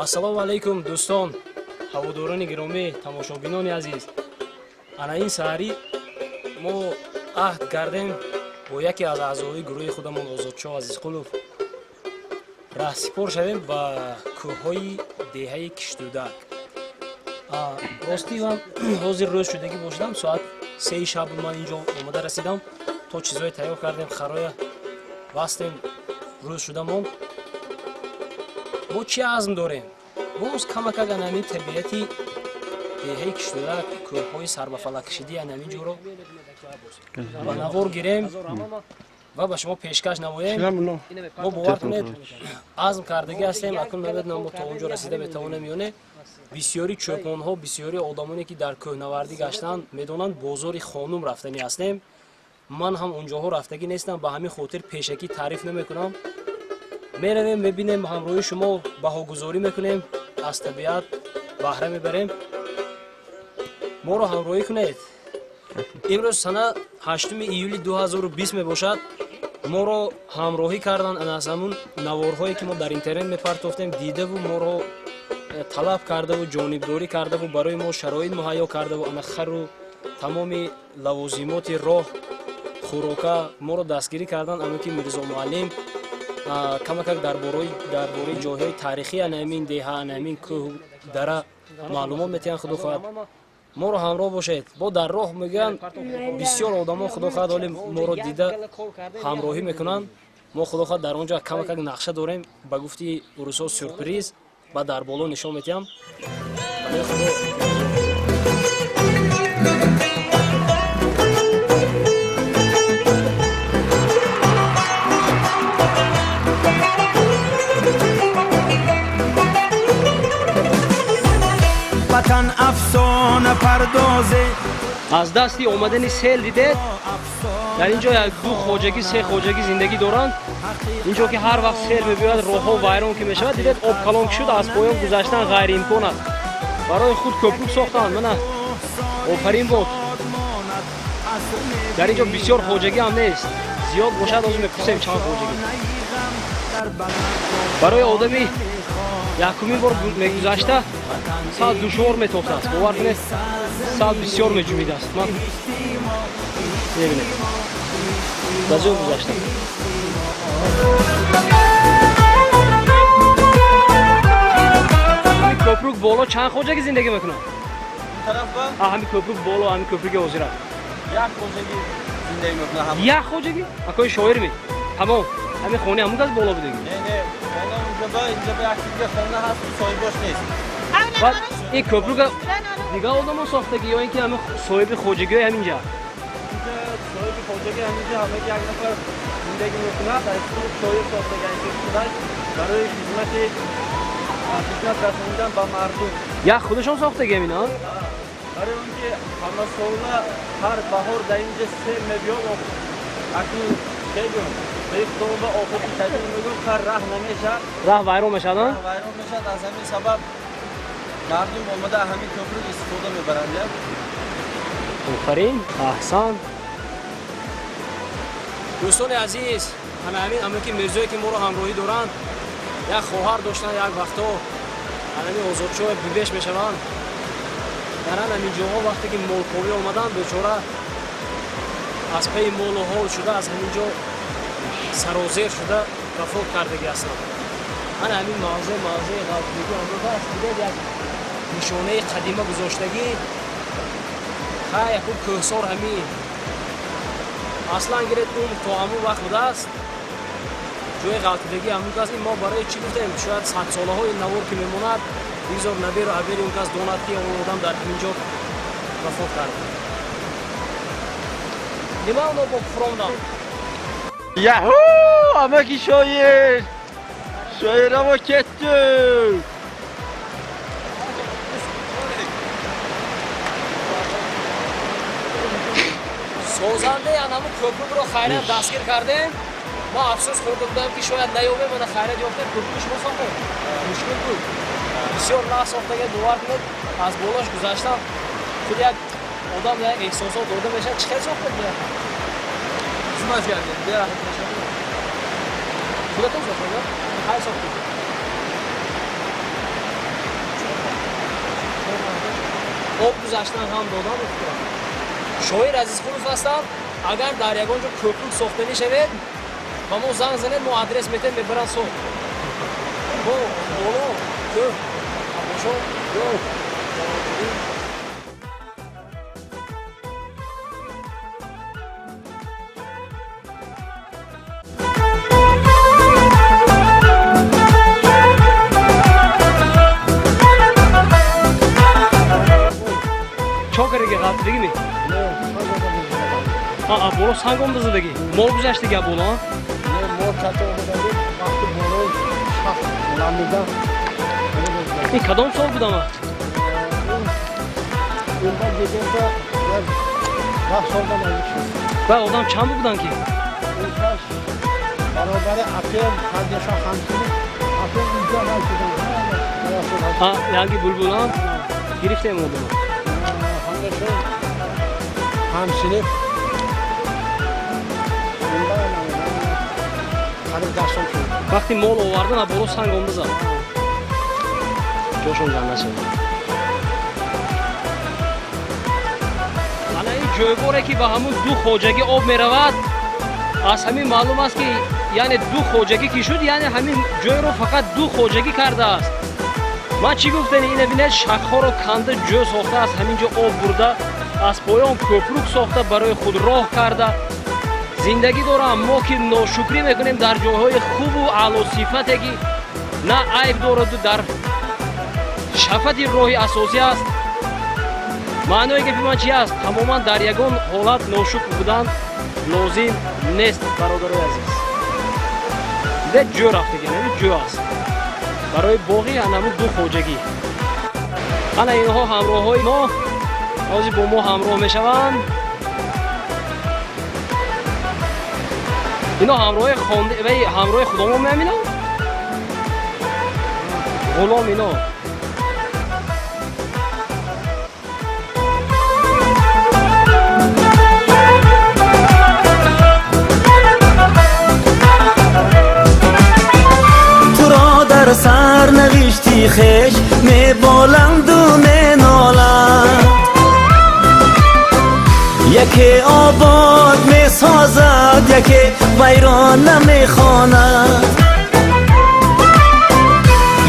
ассалому алайкум дӯстон, ҳаводорони гиромӣ, тамошобинони азиз. Ана ин саҳарӣ мо аҳд кардем бо яке аз аъзои гурӯҳи худамон Озодшоҳ Азизқулов раҳсипор шавем ба кӯҳҳои деҳаи Киштӯдак. Ростӣ ман ҳозир рӯз шудагӣ бошидам, соат 3 шаб ман инҷо омада расидам, то чизое тайёр кардем, хароя бастем, рӯз шуда монд. мо чӣ азм дорем? боз камакак анами табиати деҳаи Киштӯдак, кӯҳҳои сарбафалаккашидии анамин ҷоро ба навор гирем ва ба шумо пешкаш намоем. Мо бовар кунед, азм кардагӣ ҳастем, акнун намедонам мо то онҷо расида метавонем ё не. Бисёри чӯпонҳо, бисёри одамоне ки дар кӯҳнавардӣ гаштанд медонанд бозори Хонум рафтанӣ ҳастем. ман ҳам онҷоҳо рафтагӣ нестам, ба ҳамин хотир пешакӣ таъриф намекунам. меравем, мебинем, ба ҳамроҳи шумо баҳогузорӣ мекунем, аз табиат баҳра мебарем. моро ҳамроҳӣ кунед. имрӯз сана 8 июли 2020 мебошад. моро ҳамроҳӣ кардан аз ҳамун наворҳое ки мо дар интернет мепартофтем, дидаву моро талаб кардаву ҷонибдорӣ кардаву барои мо шароит муҳайё кардаву анахару тамоми лавозимоти роҳ, хӯрока моро дастгирӣ кардан. амаки Мирзо Муаллим камакак дар бораи ҷойҳои тарихии анамин деҳа, анамин кӯҳ дара маълумот метиҳанд. худо хоҳад моро ҳамроҳ бошед. бо дар роҳ мегӯянд бисёр одамон худо хоҳад ҳоли моро дида ҳамроҳӣ мекунанд. мо худо хоҳад дар онҷо камакак нақша дорем, ба гуфти урусҳо сюрприз ба дар боло нишон метиҳам. аз дасти омадани сел дидед, дар ин ҷо як ду хоҷагӣ, се хоҷагӣ зиндагӣ доранд. ин ҷо ки ҳар вақт сел мебиёяд, роҳҳо вайрон ки мешавад, дидед об калон ки шуд, аз поён гузаштан ғайриимкон аст. барои худ кӯпрук сохтанд. мана офарин бод. дар ин ҷо бисёр хоҷагӣ ҳам нест, зиёд бошад ҳозир мепурсем чанд хоҷагӣ. барои одами якумин бор мегузашта сад душвор метофтааст. бовар кунед, сад бисёр меҷумидааст. ман мебинед базё гузаштам. кӯпрук боло чанд хоҷагӣ зиндагӣ мекунанд? ҳамин кӯпрук боло, ҳамин кӯпруки ҳозир аст. як хоҷагӣ зиндагӣ мекунад. як хоҷагӣ? акои шоир ми? ҳамон ҳамин хонаи ҳамун кас боло будагӣ? инҷа ба якчига хона ҳаст, соҳибош нест. баъд ин кӯпрука дигар одамон сохтагӣ ё ин ки ҳамин соҳиби хоҷагиҳои ҳаминҷа? инҷа соҳиби хоҷагӣ ҳаминҷа ҳамаги як нафар зиндагӣ мекунад. соҳиб сохтаган шудай барои хизмат расонидан ба мардум. як худашон сохтагӣ ҳаминанд? барои он ки ҳамасола ҳар баҳор дар инҷа сел мебиёд, акнун чегӯм бехудоба офати шадид мегӯм, қар раҳ намешавад, раҳ вайрон мешавад. вайрон мешавад. аз ҳамин сабаб мардум омада ҳамин кӯпрук истифода мебаранд. офарин, аҳсан. дӯстони азиз, ҳамин амаки мирзое ки моро ҳамроҳӣ доранд, як хоҳар доштанд, як вақто ҳамин Озодшоҳ бибеш мешаванд. дар ҳамин ҷоҳо вақте ки молковӣ омаданд, бечора аз паи молу ҳол шуда, аз ҳамин ҷо сарозер шуда вафот кардагӣ ҳастанд. ана ҳамин мавзеъ ғафлигӣ омада аст. дидед як нишонаи қадима гузоштагӣ, ха якун кӯҳсор ҳамин аслан гиред ум то ҳамун вақт будааст. ҷои ғалтидагӣ ҳамун кас. ин мо барои чӣ гуфтем? шояд садсолаҳои навор ки мемонад, бигзор наберу абери он кас донад ки он одам дар ҳамин ҷо вафот кард. нима оно бо куфрондам? Яҳу! Амаки shoir! Shoiraво ketdi! созандаи анамун кӯпрукро хайрат дастгир кардем. мо афсӯс хӯрда будам ки шояд наёбем, ана хайрат ёфтем. кӯпруки шумо сохтем мушкил буд. бисёр наҳ сохтага бовар кунед, аз болош гузаштам. худ як одам як эҳсосот дода мешавад. чӣ хел сохтед? хизмат кардем. خودتون ساختید؟ خیلی ساختید. об гузаштан ҳам додан мехӯрад. Шоир Азизқулов ҳастам. Агар дар ягон ҷо кӯприк сохта мешавед, ба мо занг занед, мо адрес метем, мебаранд сохт. Бо боло кӯп тамошо кӯп. Чокареги ғафтидагими? Боло сангом дазадаги. Мол гузаштиги боло? مور کاتو بودیم وقتی برای شخص نمیدم این کدام سال بودم؟ این بعد دیدیم که ده سال نمیشه. و آدم چند بودن که؟ این کاش برابر اپل پادشاه خانمی اپل اینجا نشدن. یعنی بلبلان گرفتیم آدم. همیشه همسینه. وقتی مال آوردن برو سنگ آن بزن جاشون گنده شد. حالا این جویباره که به همون دو خوجگی آب می رود از همین معلوم است که یعنی دو خوجگی که شد یعنی همین جوی رو فقط دو خوجگی کرده است. من چی گفتن اینه بینه شخها رو کنده جو ساخته است همینجا آب برده از پایان کپروک ساخته برای خود راه کرده. زندگی دارم ما که ناشکری میکنیم در جاهای خوب و اعلی صفتی که نه عیب دارد در شفت راه اساسی است. معنای که من چی است؟ تماما در یگان حالت ناشکر بودن لازم نیست برادرای عزیز. ده جو رفتگی نمی جو است برای باقی همون دو خوجگی. حالا اینها همراه های ما آزی با ما همراه میشوند. اینا همراه خانده و همراه خودمون می‌بینم. غلام اینا. تو را در سر نوشتی خش میبالند و مینالند یکی آباد می سازد یکی ویران نمی خواند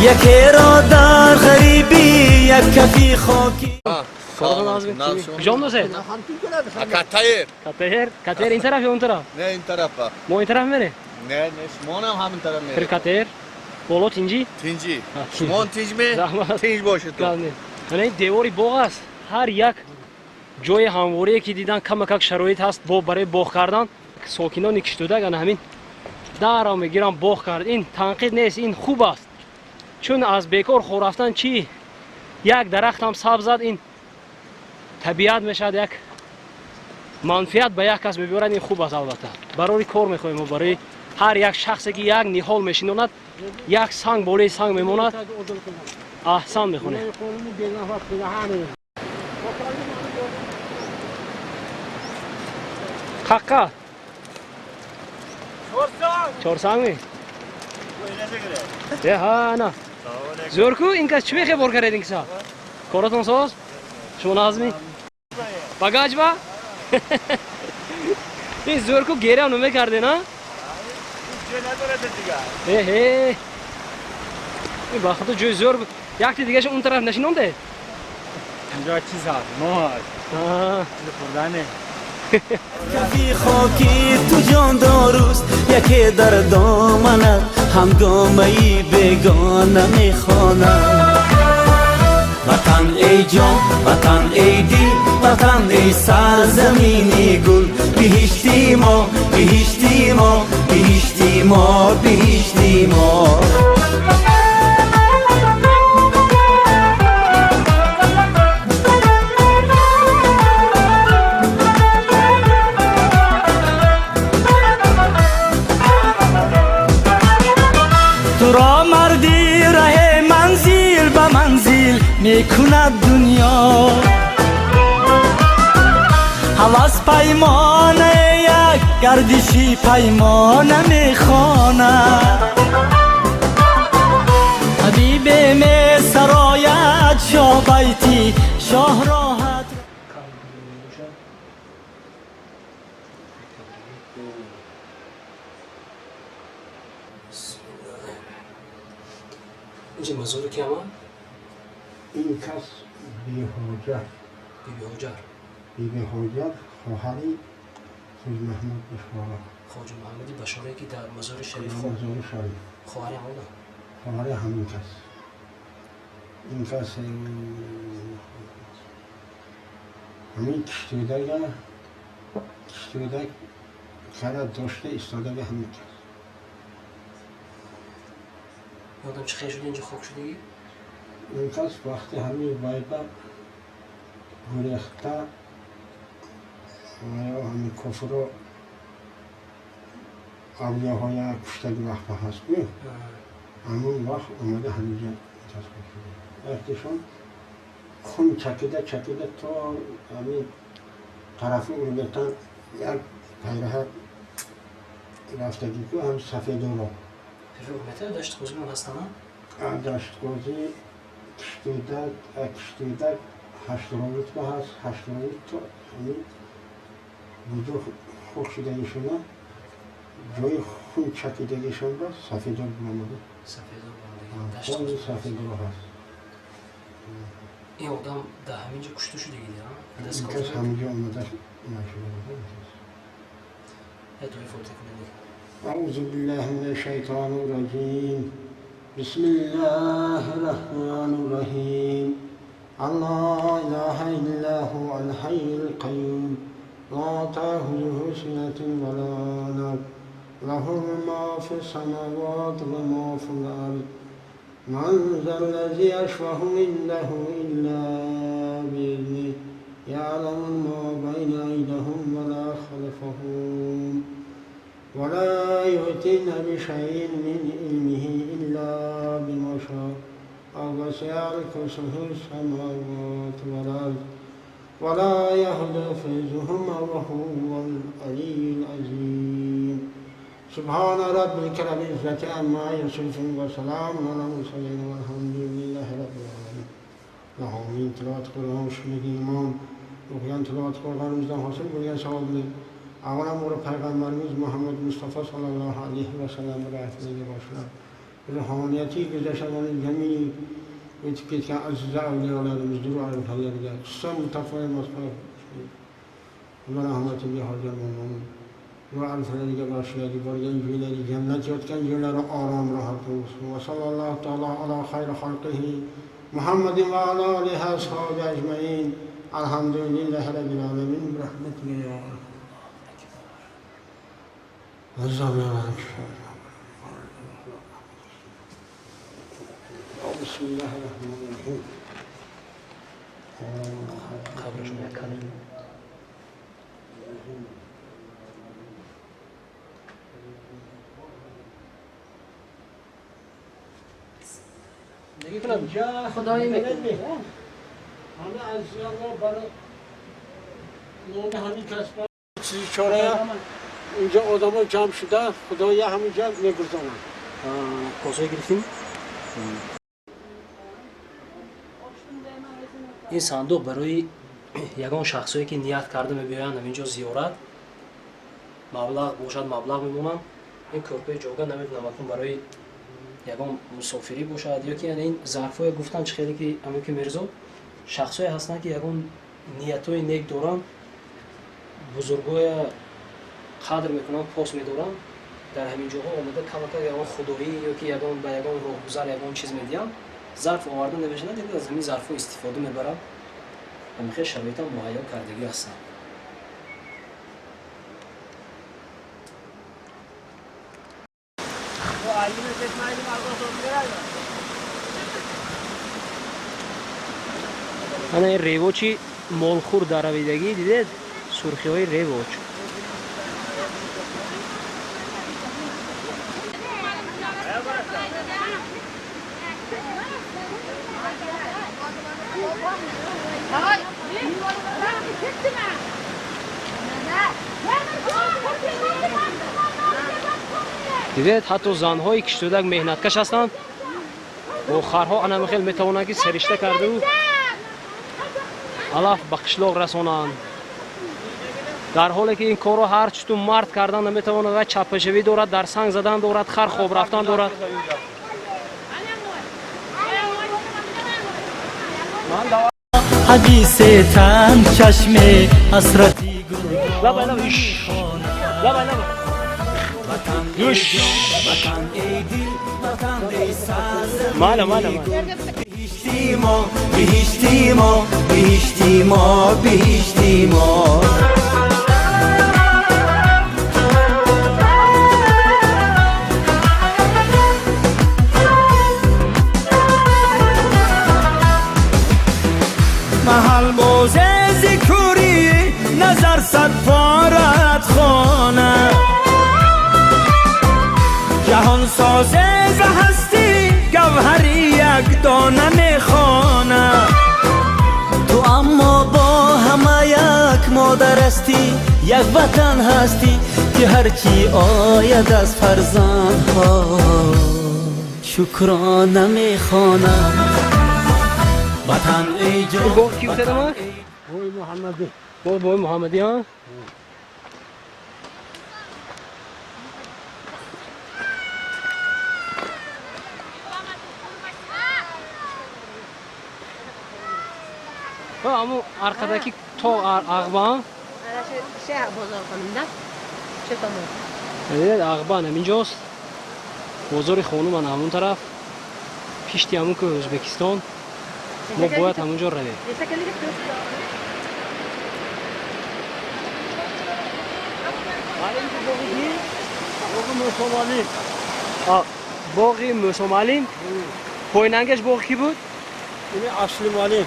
یکی را در غریبی یک کفی خاکی کارتون آزمین کجام دوسته؟ کاتایر کاتایر این طرف یا اون طرف؟ نه این طرفه ما این طرف میره؟ نه شما هم همین طرف پیر میره کاتایر بالا تینجی؟ تینجی شما تینج می زحمت. تینج باشه تو این دیواری باغ است. هر یک جای همواری که دیدن کمک شرایط هست با برای باغ کردن ساکنان کشتودگان همین در میگیرن باغ کرد. این تنقید نیست، این خوب است چون از بیکار خور رفتن چی یک درخت هم سبز زد این طبیعت میشد یک منفعت به یک کس میبرد. این خوب است. البته برای کار میخوایم و برای هر یک شخصی که یک نهال میشیناند یک سنگ بالای سنگ میماند احسان میخونه. Hakka. Çor sangi. De ha na. Zorku inka çme khबर kredin kisa. Koraton sos. Shona azmi. Bagaj ba. In zorku gera nume karde na. He. این باخت جو زور یک دیگه اون طرف نشینونده اینجا چیز هست ما هست خوردنه کفی خاکی تو جان داروست یکی در دامنت همگامه‌ای بگانه میخواند وطن ای جان وطن ای دل وطن ای سرزمینی گل بهشتی ما بهشتی ما بهشتی ما بهشتی ما تو را مردی ره منزل به منزل میکند دنیا حواس پیمانه یک گردشی پیمانه میخواند حبیب می سرایت شابیتی شاه راحت اینجا مزار کی هم؟ این کس بی حجت بیبی حجر بیبی حجت خواهری خوز محمد بشارا خواجه محمدی بشاره که در مزار شریف مزار شریف خواهر هم بودن خواهر همین کس این کس همین کشتودک کرد داشته ایستاده به همین کس یادم چه خیلی شده اینجا خوب شدگی؟ این کس وقتی همین بایده گریخته و یا همین کفر و اولیاهای کشتگی وقت هست می همون وقت اومده همینجا تصمیم شده احتشان خون چکیده تا همین طرف اولگتن یک پیره رفتگی که هم سفید رو پیفه اولگتن داشت خوزیمون هستن ها؟ داشت گوزی کشتیدک 8 رتبه هست 8 رتبه تا همین بودو خوک شدگیشونه جای خون چکیدگیشون را سفید رو بمانده سفید رو داشت خون سفید رو هست این آدم در همینجا کشته شده گیده ها؟ این کس همینجا اومده نشده بوده یه دوی فوته کنه دیگه أعوذ بالله من الشيطان الرجيم بسم الله الرحمن الرحيم الله إله إلا هو الحي القيوم لا تأخذه سنة ولا نوم له ما في السماوات وما في الأرض من ذا الذي يشفع عنده إلا بإذنه يعلم ما بين أيديهم ولا خلفهم ولا يؤتين بشيء من علمه إلا بما شاء وسع كرسيه السماوات والأرض ولا يهدى حفظهما وهو العلي العظيم سبحان ربك رب العزة عما يصفون وسلام على المرسلين والحمد لله رب العالمين. آمین. تلاوت قرآن شنیدی امام اوقیان تلاوت قرآن روزدان حاصل بگیرن ثواب بدید. اولا مورد پیغمبرimiz محمد مصطفی صلی الله علیه و سلم را احتیاج باشد. روحانیتی گذشتگان جمیعی اتکیت که عزیز اولیاءالله دور عالم تغییر کرد. سم تفاهم مصطفی و رحمت به حاضر مومن. و عرفانی که باشیدی بارگان جویلی جنت یاد کن جویل را آرام راحت و صلی الله تعالی علی خیر خلقه محمد و علی آله اصحاب اجمعین. الحمد لله رب العالمین برحمتك یا بسم الله الرحمن الرحیم. قبرشون یکنیم دیگه کنم خدایی میکنم همه از الله برای نام همین کسب چیزی چاره اینجا آدم ها جمع شده خدایی همینجا میگذارن. کاسای گرفتیم این صندوق برای یگان شخصایی که نیت کرده میبیاین اینجا زیارت مبلغ باشد مبلغ میمونن این کرپه جوگا نمیتونم برای یگان مسافری باشد یا که یعنی این ظرفای گفتم چه خیلی که همون که میرزا شخصایی هستن که یگان نیتای نیک دارن بزرگای قدر میکنن پاس میدارن در همین جاها آمده کمتر یگان خدایی یا که یگان به یگان راهگذر یگان چیز میدیم ظرف آوردن نوشتن دیگه از همین ظرفا استفاده میبرم و میخواد شرایط مهیا کردگی هستن. انا این ریوچی مالخور درویدگی دیدید سرخی های ریوچ دیدید حتی زنهای کشتودک مهنتکش هستند و خرها انا خیلی میتوانند که سرشته کرده و алаф ба қишлоқ расонанд. дар ҳоле ки ин корро ҳар чуту мард кардан наметавонад ва чаппашавӣ дорад, дар санг задан дорад, хар хоб рафтан дорад. حدیث تن چشم حسرتی لابا لابا یش لابا لابا یش مالا مالا بهشتی ما محل موزه ذکری نظر صد فارت خانه جهان سازه و هستی گوهری یک دانه میخانه تو اما با همه یک مادر هستی یک وطن هستی که هرچی آید از فرزندها شکرانه میخوانه وطن ای جان بو کی بوده ما Boy Muhammed'i. بو محمدی ها аму арқадаки то ағба شه بازار خانم چه تمام ағба ҳаминҷост бозори хонуман ҳамун тараф пишти ҳамун ку ӯзбекистон мо бояд ҳамунҷо равем боғи мусомалим пойнангаш боғи ки буд Yine Aslı Malim.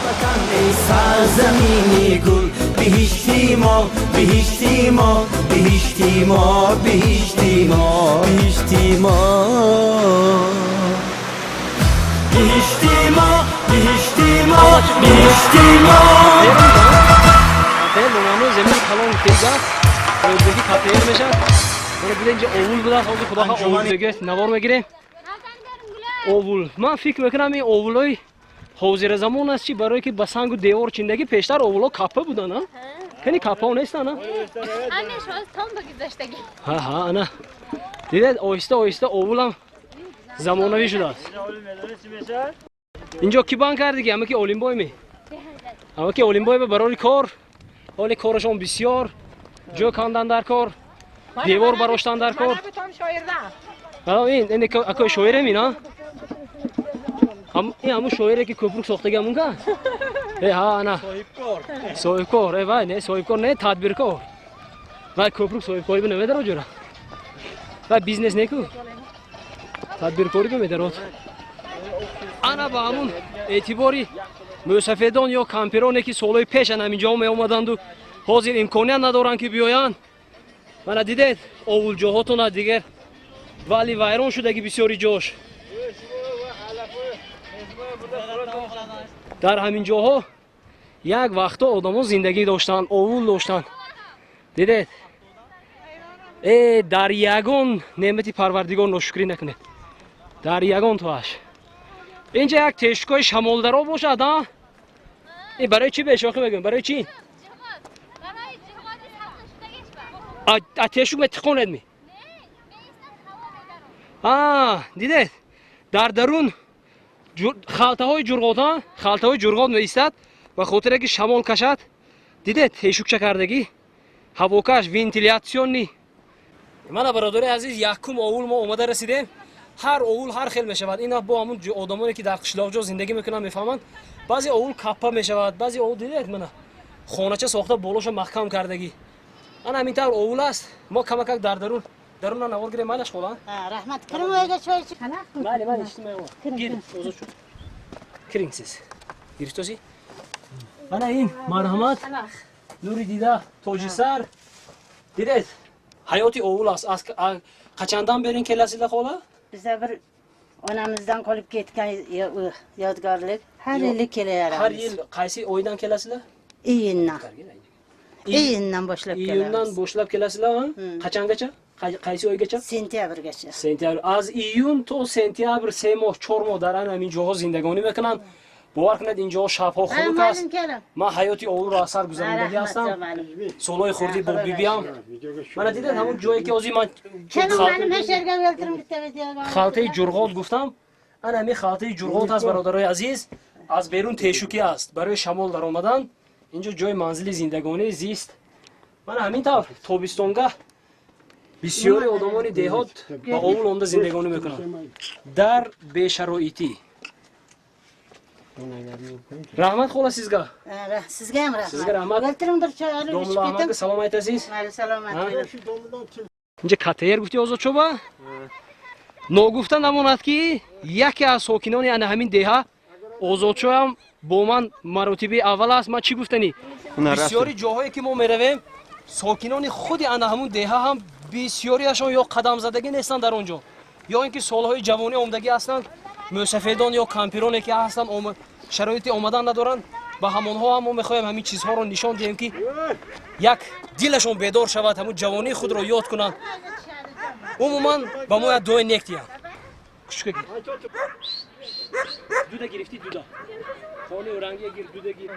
وطن ای سرزمینی گل بهشتی ما بهشتی ما بهشتی ما بهشتی ما بهشتی ما بهشتی ما بهشتی ما بهشتی ما Kapıya donanı zemin kalon teyga öldeki kapıya meşat böyle bilince ovul budak oldu kudaha ovul döge navar megire ovul man fikr mekinam in ovuloy ҳозира замон аст чи барое ки ба сангу девор чиндаги пештар овуло капа буданд а кани капао нестанд а همش از تام بگذاشتگی ها ана дидед оҳиста оҳиста овулам замонавӣ шудааст инҷо ки банд кардиги ама ки олимбойме ама ки олимбой барори кор ҳоли корашон бисёр ҷо кандан дар кор девор бароштан дар кор ин акои шоирем ина ин ҳамун шоире ки кӯпрук сохтаги ҳамун ка ҳа ана соҳибкор вай не соҳибкор не тадбиркор вай кӯпрук соҳибкорӣ намедарад ҷора вай бизнес неку тадбиркорӣ бимедарад ана ба ҳамун эътибори мӯсафедон ё кампироне ки солҳои пешан ҳаминҷо меомаданду ҳозир имконият надоранд ки биёянд мана дидед овулҷоҳотона дигар валли вайрон шудаги бисёри ҷош дар ҳамин ҷоҳо як вақтҳо одамон зиндагӣ доштанд овул доштанд дидед дар ягон неъмати парвардигор ношукрӣ накунед дар ягон тоаш инҷа як тешукҳои шамолдаро бошад а барои чӣ бешохӣ мегӯям барои чӣ тешук метиқонед ми дидед дар дарун халтаҳои ҷурғот меистад ба хотире ки шамол кашад дидед тешукча кардагӣ ҳавокаш вентилятсиони мана бародари азиз якум овул мо омада расидем ҳар овул ҳар хел мешавад ина бо ҳамун одамоне ки дар қишлоқҷо зиндагӣ мекунанд мефаҳманд баъзе овул каппа мешавад баъзе овул дидед мана хонача сохта болоша маҳкам кардагӣ ана ҳамин тавр овул аст мо камакак дар даруна навор гирем майлаш холан رحمت کرم ویگه چای چی کنه Mali, mali, içtim ben. Gir, ozu şu. Kirin siz. Giriftosi. Bana in, marhamat. Nuri dida, tojisar. Didet. Hayoti oğul az kaçandan berin kelasiyle kola? bize bir onamızdan kalıp gitken yadgarlık her yıl keleyer Her yıl qaysi oydan kelasiyle? İyinden İyinden başlayıp keleriz İyundan boşlap kelasiyle ha? Kaçangacha? Qaysi oygacha? Sentyabr geçer Sentyabr. Az iyun to sentyabr 3 moh 4 moh dar anamin ҷоҳо зиндагонӣ мекунанд باور کنید اینجا شب‌ها من خنک است. معلوم کردم. من حیاتی اول را اثر گذراندگی هستم. سولای خوردی با بیبیام. من دیدم همون جایی که اوزی من چرا معلوم هشرگاه ولترم بیت خالطه جرغوت گفتم. انا می خالطه جرغوت است برادرای عزیز. از بیرون تشوکی است. برای شمال در آمدن اینجا جای منزل زندگانی زیست. من همین طور تابستونگاه بسیاری آدمان دهات با اول اونجا زندگانی میکنن در بی‌شرایطی. رحمت خولا سیزگاه. Sizga ham Sizga rahmat. Veltirim bir choy olib Domla ichib Ahmadga ketim. salom aytasiz. Mayli salomat bo'ling. اینجا کاتیر گفتی آزاد چوبا؟ نگفتن نماند که یکی از ساکنان یعنی همین دهه آزاد شو هم با من مراتب اول است. من چی گفتنی؟ بسیاری جاهایی که ما میرویم ساکنان خود انا همون دهه هم بسیاریشان یا قدم زدگی نیستن در اونجا یا اینکه سالهای جوانی آمدگی هستند موسفیدان یا کمپیرانی که هستن شرایط آمدن ندارن با همونها هم ما میخوایم همین چیزها رو نشان دهیم که یک دلشون بیدار شود همون جوانی خود رو یاد کنند. عموما با ما دوی نکتی هم کشکه گیر دوده گرفتی دوده خانه و رنگی گیر دوده گیر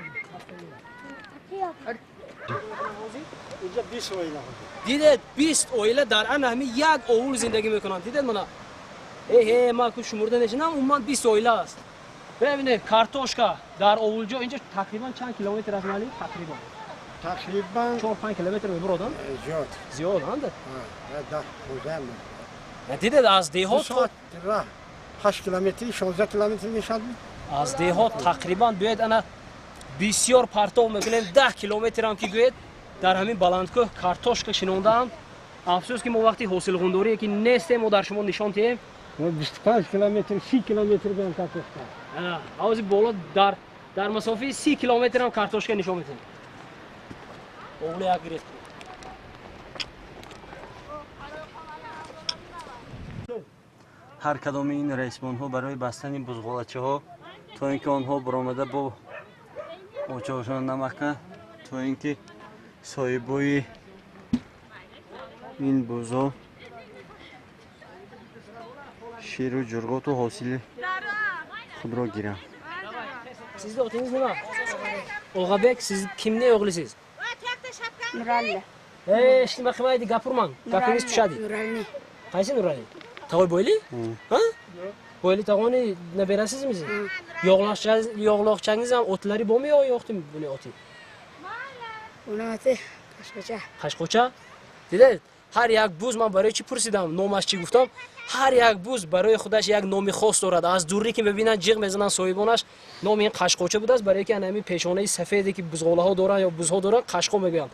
اینجا 20 اویله دیدید 20 اویله در ان همین یک اول زندگی میکنن. دیدید منا ای ما کو شمرده نشینم عموما 20 اویله است. ببینید کارتوشکا در اولجا اینجا تقریبا چند کیلومتر از مالی تقریبا 4-5 کیلومتر میبرودن زیاد زیاد هند. ده بودم دیدید از دو دهات ساعت راه 8 کیلومتری 16 کیلومتر میشد. از دهات تقریبا بیاید انا بسیار پرتو میکنیم 10 کیلومتر هم که بیاید در همین بلندکوه کارتوشکا شنوندم. افسوس که ما وقتی حاصل غندوری که نیستیم و در شما نشان دهیم 25 کیلومتر 30 کیلومتر بیان کارتوشکا آوازی بالا در مسافه 30 کیلومتر هم کارتوشکا نشان میدیم. اول یک گرفت. هر کدام این ریسمان ها برای بستن بزغالچه ها تا اینکه آنها برآمده با آچارشان نمکه تا اینکه صاحبای این بزها شیر و جرگات و حاصل خود را گیرند. Siz de otiniz nima? Og'abek, siz kimning o'g'lisiz? Nurali. Eshitma qilmaydi, gapirmang. Gapingiz tushadi. Nurali. Qaysi Nurali? Tog'oy Boyli? Ha? Boyli tog'oni nabirasizmi siz? Yog'loqchangiz ham otlari bormi yo yo'qmi buni oti? Uni oti Qashqacha. Qashqocha? Dedid, har یک buz من برای چی پرسیدم؟ نامش چی گفتم؟ هر یک بوز برای خودش یک نام خاص دارد. از دوری که میبینن جیغ میزنن صاحبانش نام این قشقوچه بوده است برای که همین پیشانه سفیدی که بزغاله ها دارن یا بزها دارن قشقو میگن.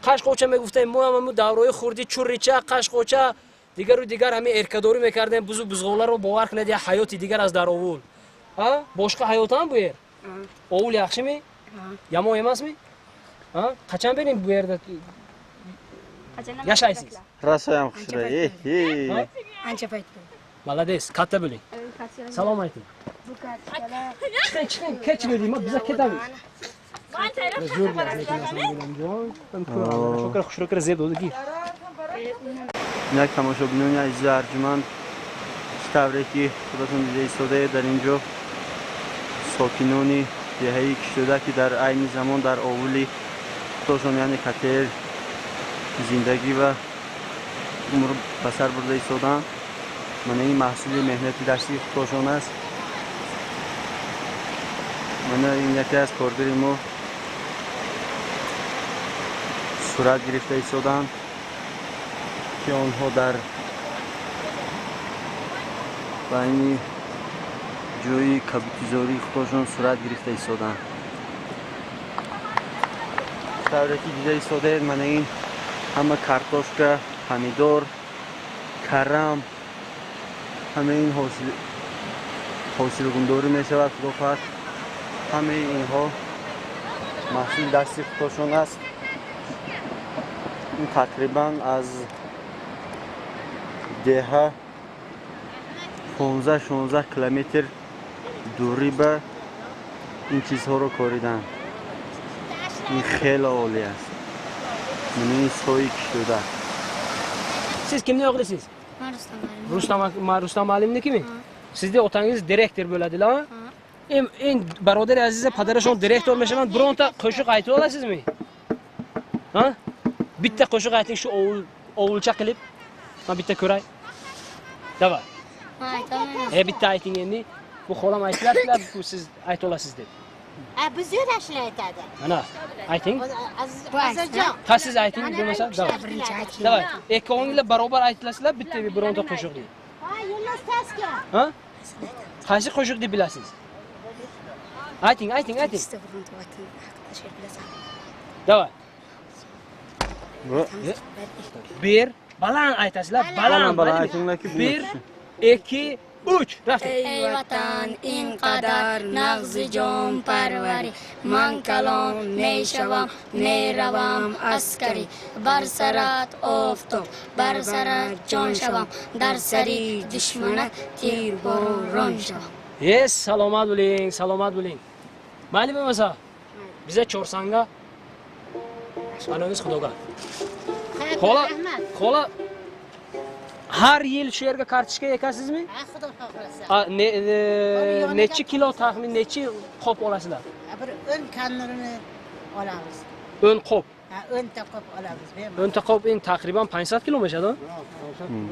قشقوچه میگفتیم ما هم دورای خوردی چوریچه قشقوچه دیگر و دیگر همین ارکداری میکردیم بزغاله رو باور کنید یا حیاتی دیگر از در اول. ها boshqa hayot ham bu yer. Ovul yaxshimi? Yomon emasmi? Ha? Qachon bering bu yerda yashaysiz? Rasa ham xushroq. Ancha payt bo'ldi. Молодец, katta bo'ling. Salom ayting. Chiqing, kech bering, biz ketamiz. Shukr, zeb bo'ldi. یک تماشابینان عزیز ارجمند طوری که خودتون دیده ایستاده در اینجا ساکنان دهه کشیده که در عین زمان در آولی خودشان یعنی کتر زندگی و عمر بسر برده ایستادن. من این محصول مهنتی دستی خودشان است. من این یکی از کارگر ما صورت گرفته ایستادن که آنها در این جای کبوتیزاری خودشان صورت گرفته ایستادن. طوری که دیده ایستاده من این همه کارتوشکا، پمیدور، کرم همه این حاصل گندوری می شود فروخت. همه اینها محصول دستی خودشان است. این تقریبا از دهه 15-16 کیلومتر دوری به این چیزها رو کاریدن. این خیلی عالی است. من این سوی کشیده. Siz kimning o'g'lisiz? Rustam. Rustam Malim nikimi? Sizde otangiz direktor bo'ladilar. این برادر عزیز پدرشون دیرکتور میشن برون تا قشق aytib olasizmi? Ha? Bitta qo'shiq ayting shu ovulcha qilib. Men bitta ko'ray. Davay. Bitta ayting endi. Bu xolam aytdilar, bu siz ayta olasiz deb. Biz yo'lashni aytadi. Mana ayting. Azizjon. Ha siz ayting bo'lmasa, davay. Davay. Ikkovinglar barobar aytilasizlar, bitta bironta qo'shiq deydi. Ha, yo'llash tasga. Ha? Qaysi qo'shiq deb bilasiz? Ayting. Davay. Bir, baland aytasizlar, baland. aytinglarki, 1, 2, 3. Rafting. ای وطن اینقدر نغز جان پروری من کلام می شوم می روم عسکری بر سرت آفتاب بر سرت جان شوم در سری دشمنت تیر باران شوم. Yes, salomat bo'ling. Mayli bo'lmasa, biza Chorsanga anomiz Xudoga. Xola har yil shu yerga kartoshka ekasizmi? Ha, Xudo xohlasa. Necha kilo taxmin necha qop olasizlar? Bir 10 kannurini olamiz. 10 qop. Ha, 10 ta qop olamiz. 10 ta qop in taqriban 500 kilo bo'ladi.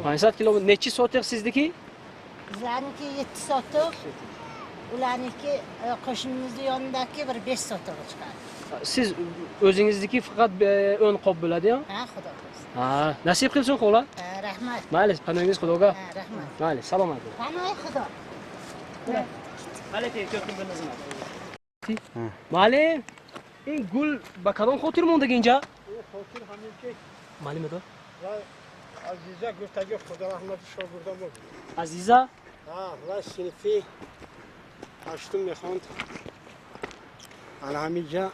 500 kilo necha sotiq sizniki? Bizlarniki 7 sotiq. Ularniki qo'shnimizni yonidagi bir 5 sotiq chiqadi. Siz o'zingizniki faqat 10 qop bo'ladi-ya? Ha, Xudo xohlasa. Ha, nasib qilsin xola. Rahmat. Mayli, panoyingiz Xudoga. Ha, rahmat. Mayli, salomat bo'ling. Panoy Xudo. Mayli, ko'kdim bir nazar. Mayli. این گل با کدام خاطر مونده اینجا؟ خاطر همین که معلومه تو؟ عزیزا گفتگی خدا رحمت شاگردان بود. عزیزا؟ و صنفی هشتم میخواند. همینجا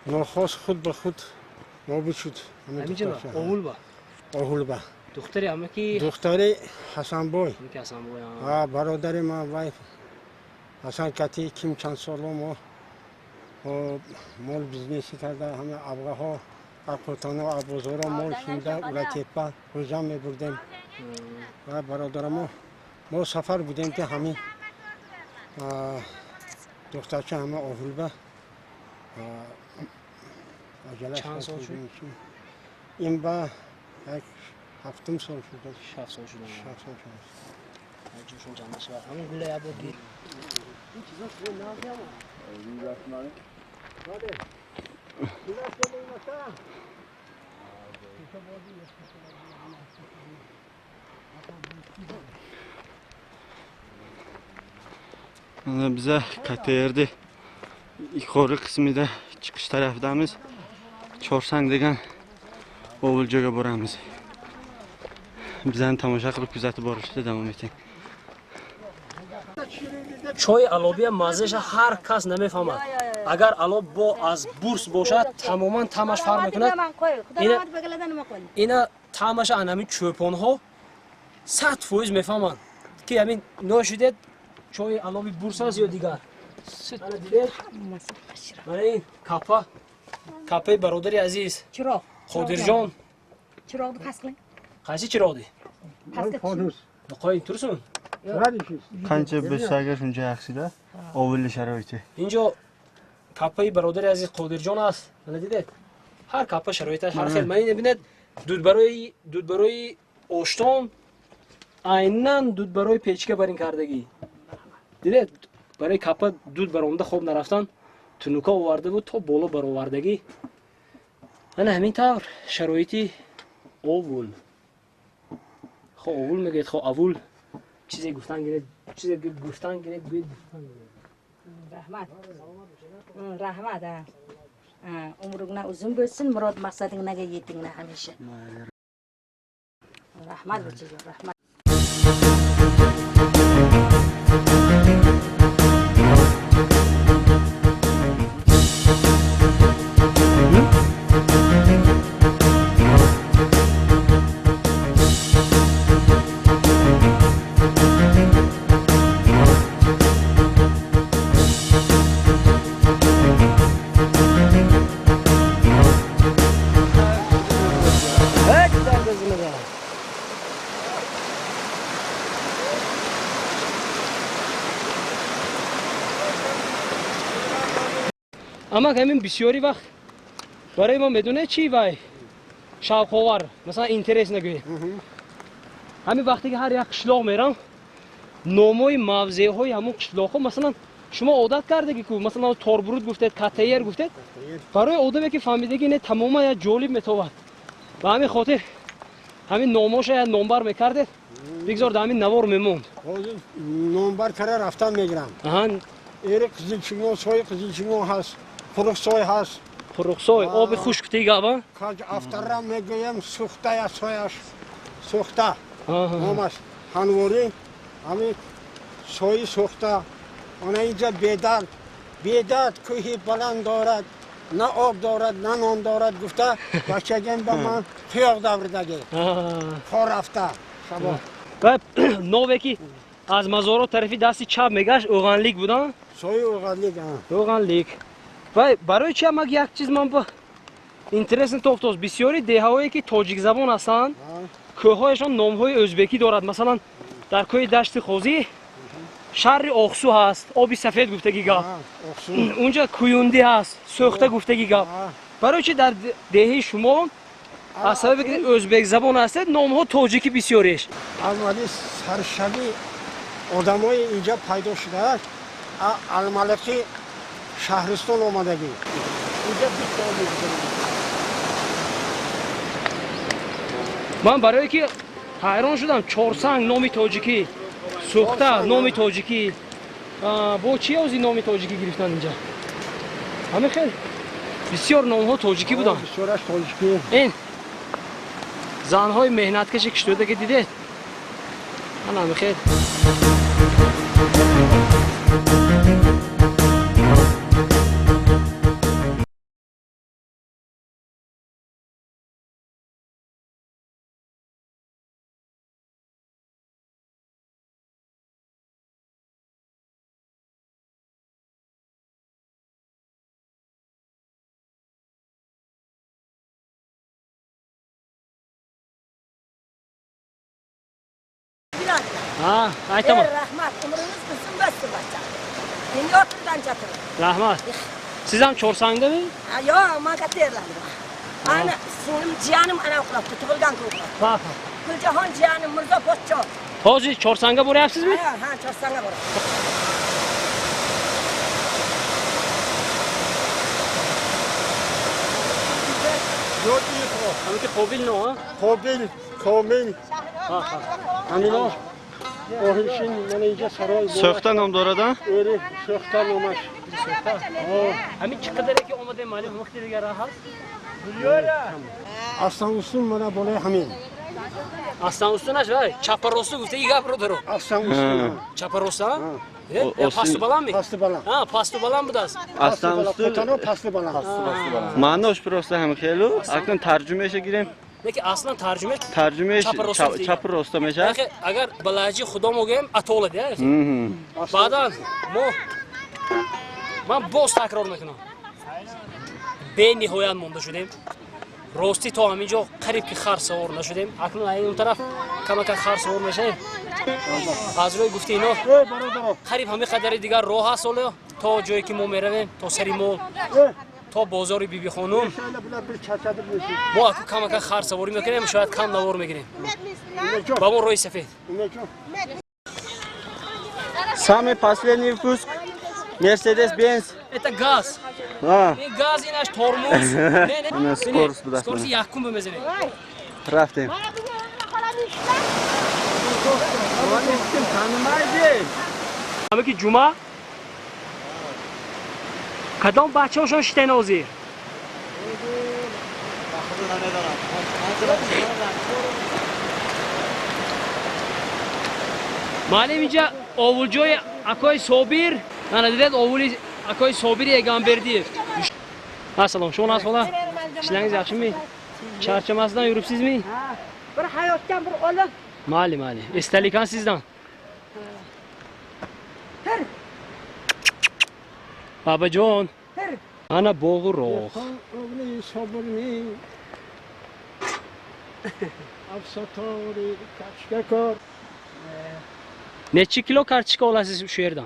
ناخواست خود به خود نابود شد. همینجا اول با؟ اول با. دختری همه کی؟ دختری حسن بای. کی حسن بای؟ برادر ما وای حسن کتی کیم چند سال ما مال بیزنسی کرده همه ابغاها اقوتانا و ابوزورا مال شونده ولتیپا روزا می بردیم و برادر ما سفر بودیم که همین دخترچه همه اول به چند سال شد؟ این با یک هفتم سال شده. 7 سال شده. 7 سال شده. جوشون جمع شد. همون گله یا بودی. این چیزا تو نازیام. این رسمانی. Hadi. Biraz gelin aşağı. Bize Katayer'de yukarı kısmında çıkış tarafdamiz. Chorsang degan ovul joyga boramiz. Bizani tomosha qilib kuzatib borishda davom eting. Choy alobiya mazasha har kas namifahamad. Agar alob bo az burs boshat tamoman tamash farq mekunad. Ina tamash anami cho'ponho 100% mefahamad. Ki yamin noshidet choy alobi burs az yo digar. Ana dided? Mana in kapay barodari aziz. چرا؟ Qodirjon. چرا پسله؟ Qaysi chiroqdi? Fanus. Qo'ying tursin. Qancha bilsaga shuncha yaxshi-da. Ovulli sharoiti. اینجا کپای برادر عزیز قادرجان است. من دیدید هر کپا شرایطش هر خیلی من ببینید دود برای آشتان عیناً دود برای پیچکه برین کردگی دیدید برای کپا دود برآمده خوب نرفتن تنوکا آورده بود تا بالا برآوردگی من همین طور شرایطی اول خب اول میگید خب اول چیزی گفتن گرید Rahmat ha. Umringni uzun bo'lsin, murod maqsadingga yetinglar hamisha. Rahmat bo'lsin, rahmat. اما همین بسیاری وقت برای ما بدونه چی وای شاوخوار مثلا اینترس نگویه همین وقتی که هر یک قشلاق میرم ناموی موضع های همون قشلاق ها مثلا شما عادت کردگی که مثلا توربرود گفتید کاتیر گفتید برای آدمی که فهمیدگی نه تماما یا جالب میتواد و همین خاطر همین ناموش یا نامبر میکردید بگذار در همین نوار میموند نامبر کرده رفتن میگیرم ایره قزلچینگو سوی قزلچینگو هست پروکسوی هست پروکسوی آب خشک تیگه با کاج افترم میگویم سوخته یا سویش سوخته نامش هنواری همین سوی سوخته آن اینجا بیداد کوهی بلند دارد نه آب دارد نه نان دارد گفته بچگیم به من خیاق دوردگی کار رفته شبا و نوبه که از مزارات طرفی دستی چپ میگشت اوغانلیک بودن سوی اوغانلیک اوغانلیک و برای چی هم یک چیز من با اینترس توختوز بسیاری دههایی که تاجیک زبان هستند کوههایشان نامهای ازبکی دارد مثلا در کوه دشت خوزی شهر اقسو هست آبی سفید گفتگی گپ اونجا کویوندی هست سوخته گفتگی گپ برای چی در دهه شما از سبب که ازبک زبان هست نامها تاجیکی بسیاریش اولی سرشبی آدمای اینجا پیدا شده الملکی شهرستان آمدگی اینجا من برای که حیران شدم چهارسنگ نامی تاجیکی سوخته نامی تاجیکی با چی از این نامی تاجیکی گرفتن اینجا همه خیلی بسیار نام ها تاجیکی بودن بسیارش تاجیکی این زنهای مهنتکش کشتوده که دیدید من همه خیلی ای tamam. Rahmat, umrunuz kızım bastı başta. Beni oturdan çatırın. Rahmat. Siz hem Çorsang'da mı? Yo, ama katerlandı. Ana, senin cihanım ana okulaktı, tıkılgan kıldı. Bak. Gülcahan cihanım Mırza Postço. Hozi Çorsang'a buraya yapsız mı? Ha, Çorsang'a buraya. Yok iyi o. Hani ki Kobil ne o? Komil. Anilo. Ohilşin bana iyice saray. Söhte nam doğrudan? Öyle söhte namaş. Hani çıkıdere ki olmadı mali muhtiri gara has. Aslan usun bana böyle hamin. Aslan usun aç var. Çaparosu gufte iyi gapro daro. Aslan usun. Çaparosu ha? O Pastu balan mı? Pastı balan. Ha, pastu balan bu das. Aslan üstü Kotano pastı balan. Manoş prosta hem khelu. Akın tercümeşe gireyim. Peki aslan tercüme Tercümeş Çapır çapır rosta meşe. Peki agar balacı xudo mogem atola de. Badan mo من باز تکرار میکنم به نهایت مونده شدیم راستی تا همینجا قریب که خر سوار نشدیم اکنون این اون طرف کم کم خر سوار میشه از روی گفته اینا قریب همه قدر دیگر راه هست ولی تا جایی که ما میرویم تا سری مول تا بازار بی بی خانم ما اکنون کم کم خر سواری میکنیم شاید کم نوار میگیریم با ما روی سفید Самый последний выпуск Mercedes-Benz. Это газ. این گاز اینش ترمز نه سکورس بود سکورس یکم بمزنه رفتیم همه که جمعه کدام بچه هاشون شتن زیر معلم اینجا اولجای اکای صابیر من دیدید اولی اکای صابیر یگانبردی السلام شما nasıl ola işleriniz yaxşı mı çarşamazdan yürüpsiz mi Bir hayotdan bir oğlum. mali istelikan sizden babacan ana boğur roh Oğlu sabırni. Afsatori kaçkakor. neçi kilo karçık olasınız şu yerden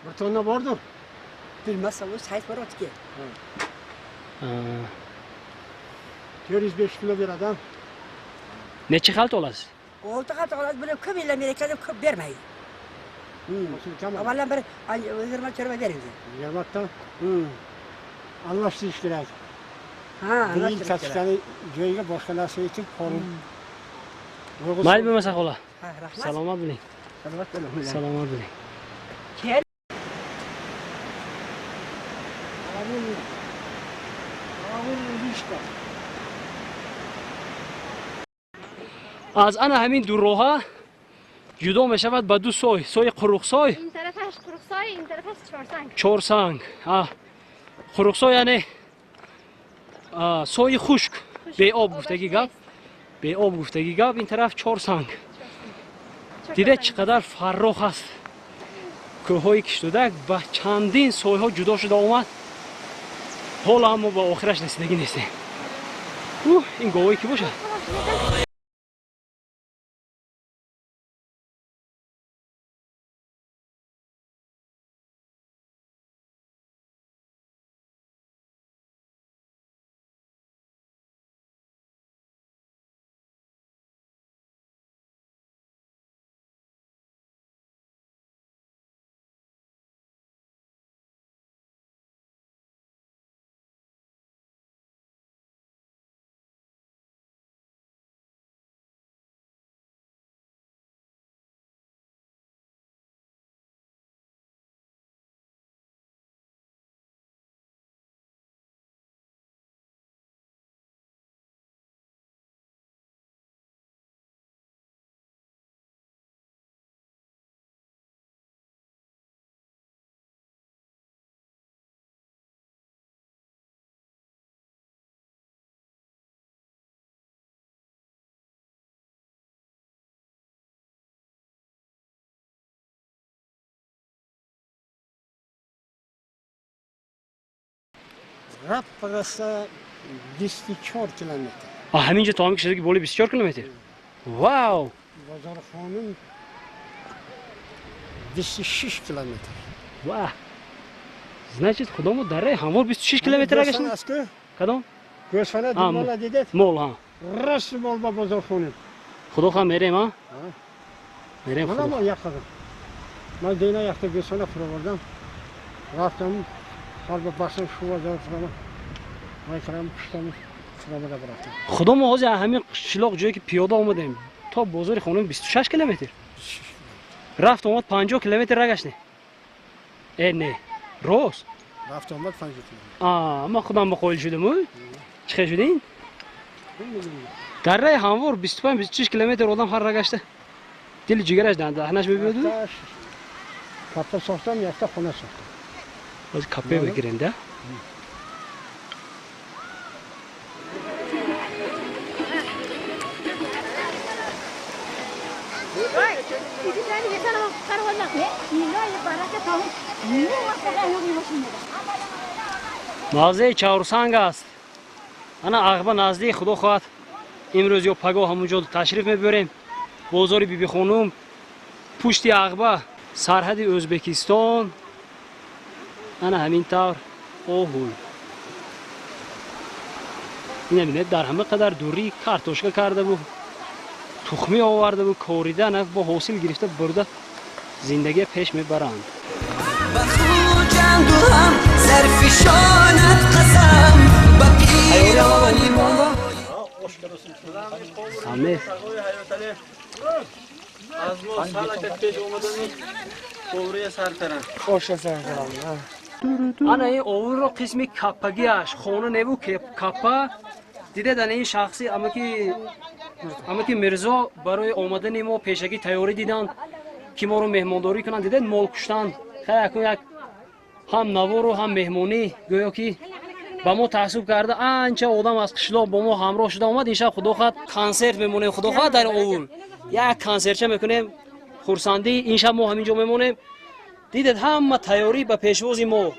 Bir tane vardır. Bilmezse o sayf var ki. 405 kilo bir adam. Ne çıkalt olasın? Oldu kadar olmaz böyle kömürle Amerika'da köp vermeyin. Tamam. Ama ben özürme çorba verin. Yarmaktan. Anlaştı iştirak. Ha, Değil kaçtanı göğe başka nasıl eğitim korun. Mal bir masak ola. Ha, rahmat. Salamat bilin. Salamat olun. Salamat bilin. از انا همین دو روها جدا می شود به دو سوی قروقسای این طرفش قروقسای این طرفش چهارسنگ چهارسنگ قروقسای یعنی سوی خشک به آب گفتگی گپ به آب گفتگی گپ این طرف چهارسنگ دیده چقدر فرخ است کوههای کشتودک با چندین سویها جدا شده اومد حالا اما با آخرش رسیدگی نیستیم این گاوی که باشه Rab parası 24 kilometre. همینجا تا همین کشیدگی بالا 24 کیلومتر واو Bazarxonun 26 kilometre. واه значит کدام دره هموار 26 کیلومتر گشتیم Askı, کدام Gözfana Ama. Dumala dedet. مول ها Rasım olma Bazarxonun. خدا خواهم میریم ها میریم Bana خدا mı yakaladım? Ben deyine yaktı Gözfana fıravadım. Raftım, harbi basın şu vazar fırama. Aykaram kuştamı fırama da bıraktım. خدا ما حاجی همین شلاق جایی که پیاده آمدیم تا بازار خانم 26 کیلومتر رفت اومد 50 کیلومتر را گشتیم ای نه راست Raftım olmadı falan gittim. ما خودم با قول شدم چه شدین دره هموار 25 26 کیلومتر آدم هر را گشته دل جگرش دهنش میبیدو Hatta kapta soktum, yakta kona soktum. باز کپه بگیرین ده مغازه چهارسنگ است انا عقبه نزدیک خدا خواهد امروز یا پگاه همونجا تشریف میبریم بازار بیبی خانوم پشت عقبه سرحد ازبکستان انا همین طور اوهوی این همینه در همه قدر دوری کارتوشکا کرده بود تخمی آورده بود کوریده نه با حاصل گرفته برده زندگی پیش میبرند جنگو هم سرفشانت قسم با پیرانی ما همه از ما سالک پیش اومدنی کوری سر کردن. Hoş geldin falan. انا این اوور رو قسمی کپگیش خونه نبود که کپا دیده دن این شخصی اما که مرزا برای آمدن ما پیشگی تیاری دیدن که ما رو مهمانداری کنن دیده مال کشتن خیلی یک هم نوار و هم مهمونی گویا که با ما تعصب کرده انچه آدم از قشلاق با ما همراه شده اومد این شب خدا خواهد کنسرت میمونه خدا خواهد در اوور یک کنسرچه میکنیم خورسندی این شب ما همینجا میمونیم دیدید همه تیاری به پیشواز ما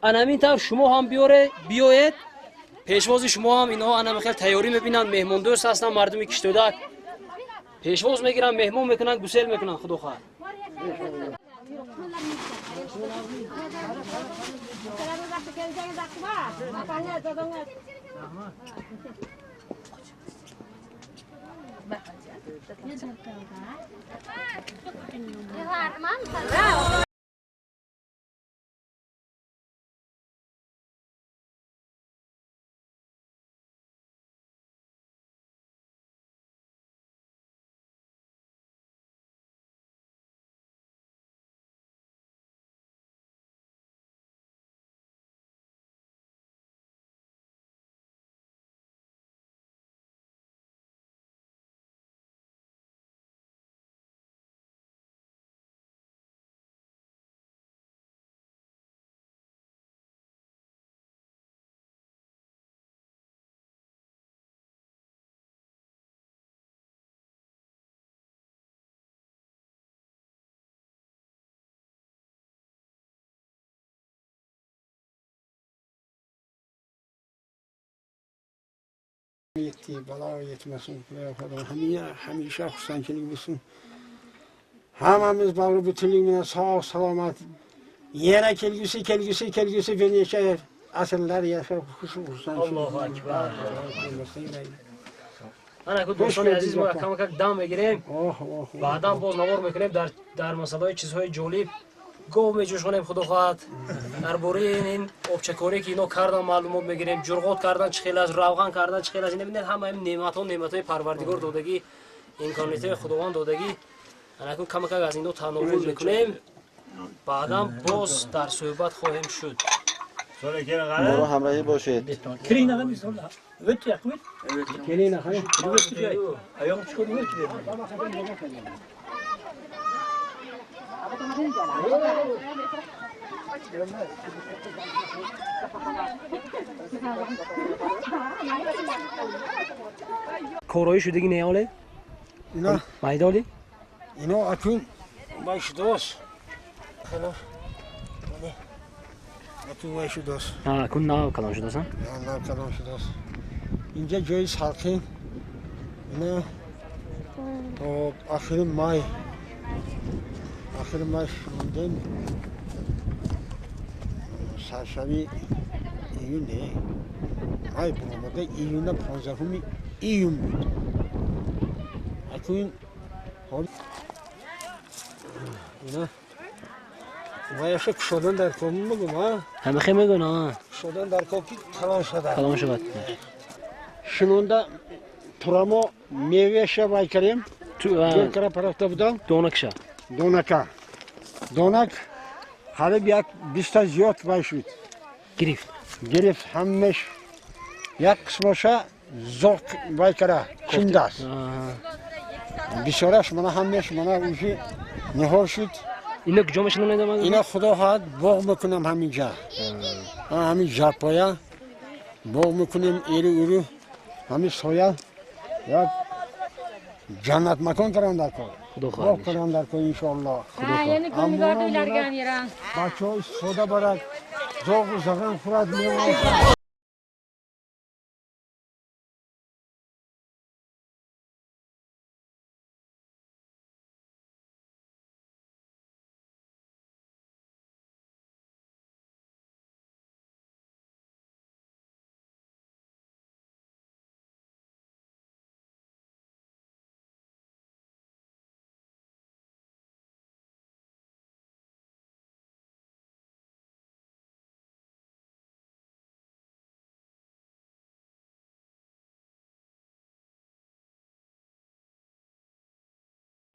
انا همین طور شما هم بیاید پیشواز شما هم اینها انا خیلی تیاری میبینن مهمان دوست هستن مردمی کشتودک پیشواز میگیرن مهمون میکنن گسل میکنن خدا خواهد yetti, bala yetmesin. Hamishe xursandchilik bo'lsin. Hammamiz bag'ri butunligina sog' salomat. Yana kelgusi bir necha asrlar yashab xursandchilik. Allohu akbar. Ana ku do'stoni aziz ma kama dam بگیریم. بعدا باز نوار میکنیم در مسائل چیزهای جالب گفت میجوش کنیم خدا خواهد درباره این آبچکاری که اینا کردن معلومات میگیریم جرقات کردن چه خیلی از روغن کردن چه خیلی از این همه این نعمت‌های پروردگار دادگی امکانات خداوند دادگی انا کم کم از اینا تناول میکنیم بعدا باز در صحبت خواهیم شد ما رو همراهی باشید. Kelin akhay. کارایی شدگی نیاله اینا مایدالی اینا اتون باش دوست. خلاص. اتون باش دوست. ها کن ناو کلام شده است نه کلام شده است. اینجا جای سالخی اینا آخر مای شروندیم سرشبی ایونه مای بوده ایونه 15 ایون بود اتون حال اینا ما یه شک شدن در کمی میگم ها همه خیلی میگن ها شدن در کمی کلام شد شنونده ترامو میوهش وای کریم تو دو کرا پرفته بودم دونکشا دونک حالا بیاد 20 زیاد وای شد گرفت همش یک قسمش زوق وای کرا چند است بیشترش من همش من اوجی نهار شد اینا کجا میشنن اینا اینا خدا خواهد باغ میکنم همینجا همین جاپایا باغ میکنیم ایرو همین سویا یا جنت مکان کردن در کار باغ کردن در کار انشالله یعنی کنگار دویلرگان یران بچه های سودا برد زوغ و زغن خورد میوان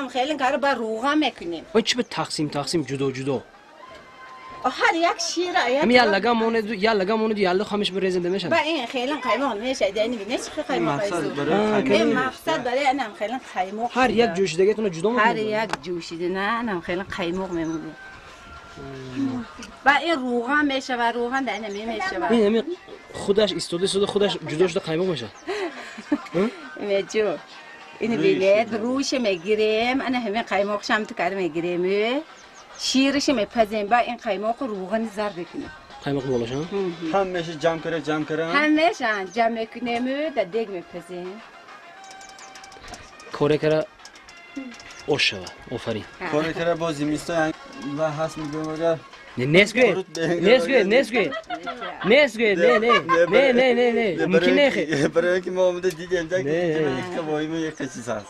خیلی کار با روغن میکنیم. و چی به تقسیم جدا هر یک شیر همین یا لگامونه یا خامش بریزنده میشن با این خیلی قیمت میشه دانی ببینید چه قیمت مقصد مقصد برای انم خیلی قیمت هر یک جوشیدگیتون جدا میکنه هر یک جوشیده نه انم خیلی قیمت میمونه با این روغن میشه و روغن دانی میشه این خودش استوده خودش جدا شده قیمت میشه میجو اینو ببینید روش میگیریم انا همین قیمتش هم تو کار میگیریم شیرش میپزیم با این قیمت روغن زرد کنیم قیمت بالاش همش جمع کرده همش جمع میکنیم در دیگ میپزیم کاره کرا آش شود آفرین کاری کرده با زمستان و هست میگم اگر Nesgue. Ne. Mümkün ne ki? برای که ما آمده دیدیم که نه. یک وایمه یک چیز هست.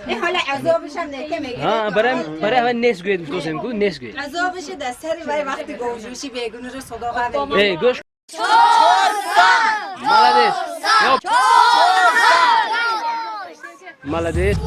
این حالا عذابش هم نکه میگیره. Ha, برای همه nesgue دوستم کو nesgue. عذابش دستری وای وقتی گوجوشی بیگونه رو صدا قبل. Ey goş. Молодец. Молодец.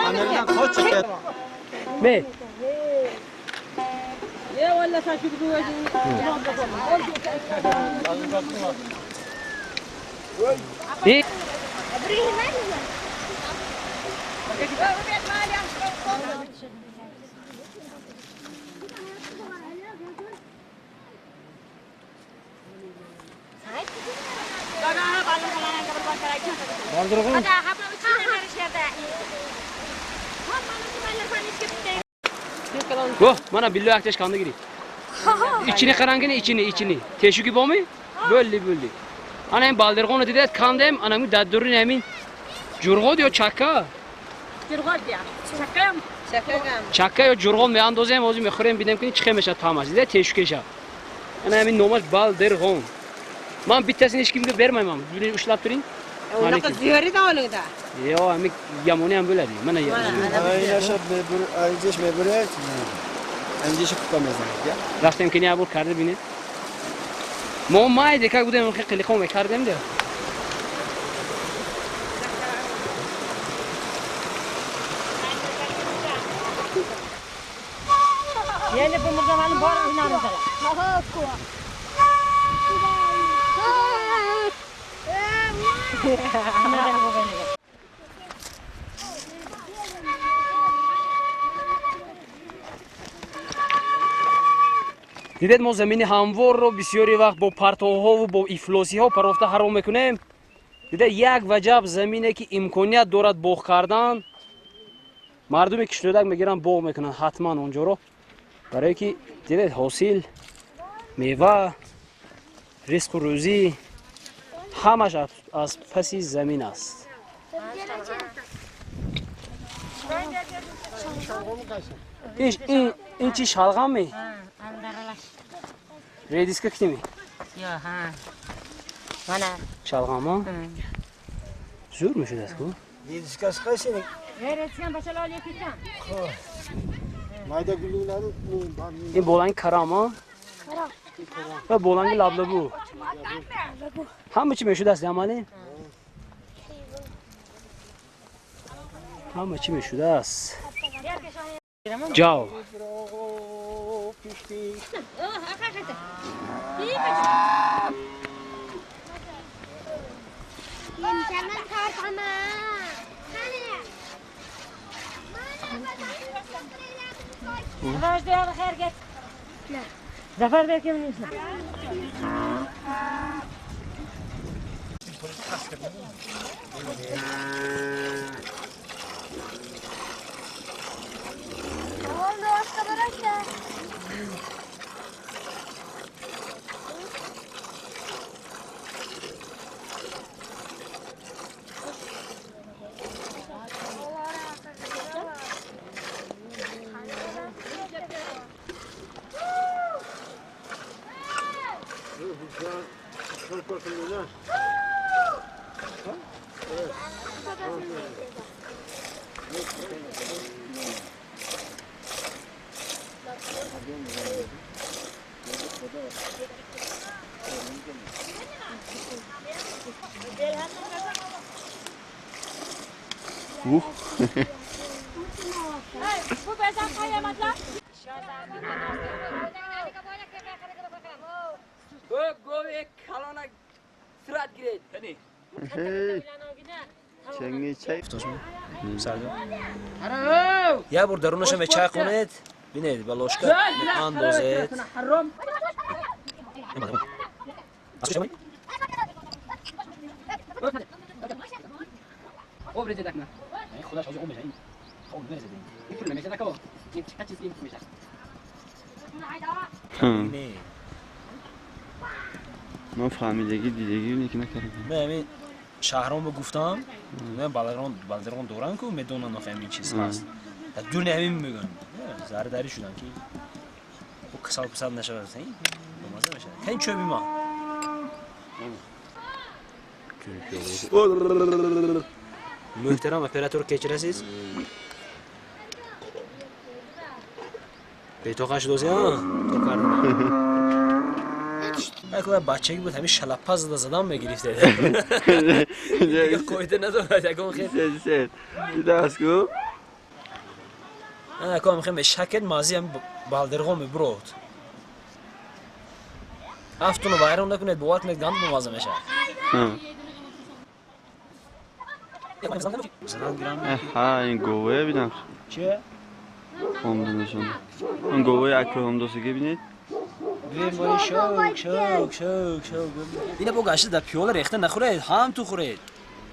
Annelerden kaç çıkıyor? Be. İyi. Baldırgın. Go, bana billo ateş kandı giri. İçini karangını içini. Teşvik gibi mi? Böyle. Ana hem baldırgın dedi kandım, anamı daddurun emin. Jurgo diyor çakka. Çakka yo jurgon ve andozem ozim khurem bidem ki çıkmışa tamam. Dedi teşvikeşa. Ana emin normal baldırgın. Man bitesini hiç kimde vermem ama. Bunu uşlap durun. Ona kız ziyari de onu da. Yo amik yamuni am böyle diyor. Bana ya. Aynen şöyle bir ayrıca mebure. Endişe tutamaz ya. Rastım ki ne bu kardı beni. Mamma de ka budem khili qom kardem de. Yani bu zamanın var inanın. دیدید ما زمین هموار رو بسیاری وقت با پرتوها و با افلاسی ها پرافته حرام میکنیم. دیدید یک وجب زمینه که امکانیت دارد باغ کردن مردمی کشتودک میگیرن باغ میکنن حتما اونجا رو برای که دیدید حاصل میوه رزق و روزی همش از پس زمین است. این چی شلغم می؟ ریدیسکه کتی می؟ Ya ha. Mana. شلغم ها؟ زور می شده است کو؟ Yediskas kaçını? Öğretmen başarılı yapacağım. Mayda gülüğleri این بولنگ کرم ها؟ و بولنگ لبلبو همه چی می شده است یمالی؟ همه چی می شده است جاو Rajda ya xeyr get. Zafer Bey misin? Bu bezan kayamadılar. گوی کلانک سرعت گرید بنی چنگی چای یه بار درونش به چای کنید بینید با لشکر اندازید من فهمیدگی دیدگی اونی که نکردم. من همین شهرام رو گفتم من بلدران دوران که میدونن نفهمین چیز هست دور نمیم میگن زهر داری شدن که او کسال پسال نشود این بمازه بشه این چوبی ما محترم اپراتور کچرسیز به تو قش دوزی ها تو کردن اگه بچگی بود همین شلپا زدم میگرفته دیگه کویده نداره اگه اون خیلی دیده از کو؟ اگه میخوام به شکل مازی هم بالدرغم برود هفتونو بایرون نکنید بوار کنید گند موازه میشه ها این گوه بیدم چیه؟ همدونشون این گوه اکرو همدوسگی بینید؟ بیماری شوک اینه با گشته در پیول ریخته نخورید هم تو خورید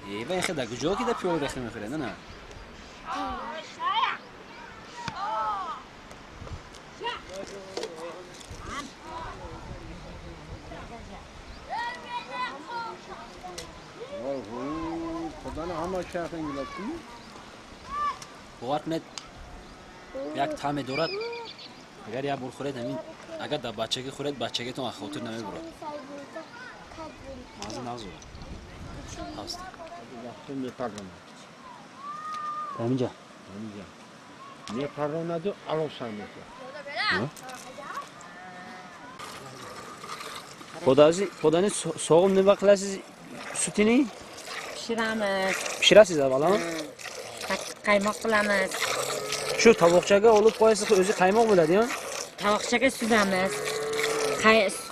ایوه این خیلی در کجا که در پیول ریخته میخورید نه خدا نه همه شرخ انگلسی باور کنید یک طعم دارد اگر یک بار خورید همین اگر در بچگی خورید بچگیتون از خاطر نمیبرد مازه نازو هست میپرونه همینجا میپرونه دو علو سر میکنه podani soğum ne baklasız sütini Pişiramiz, pişirasiz avvalo. qaymoq qilamiz. Shu tovoqchaga olib qo'yasiz, o'zi qaymoq bo'ladi-ku. Tovoqchaga suzamiz.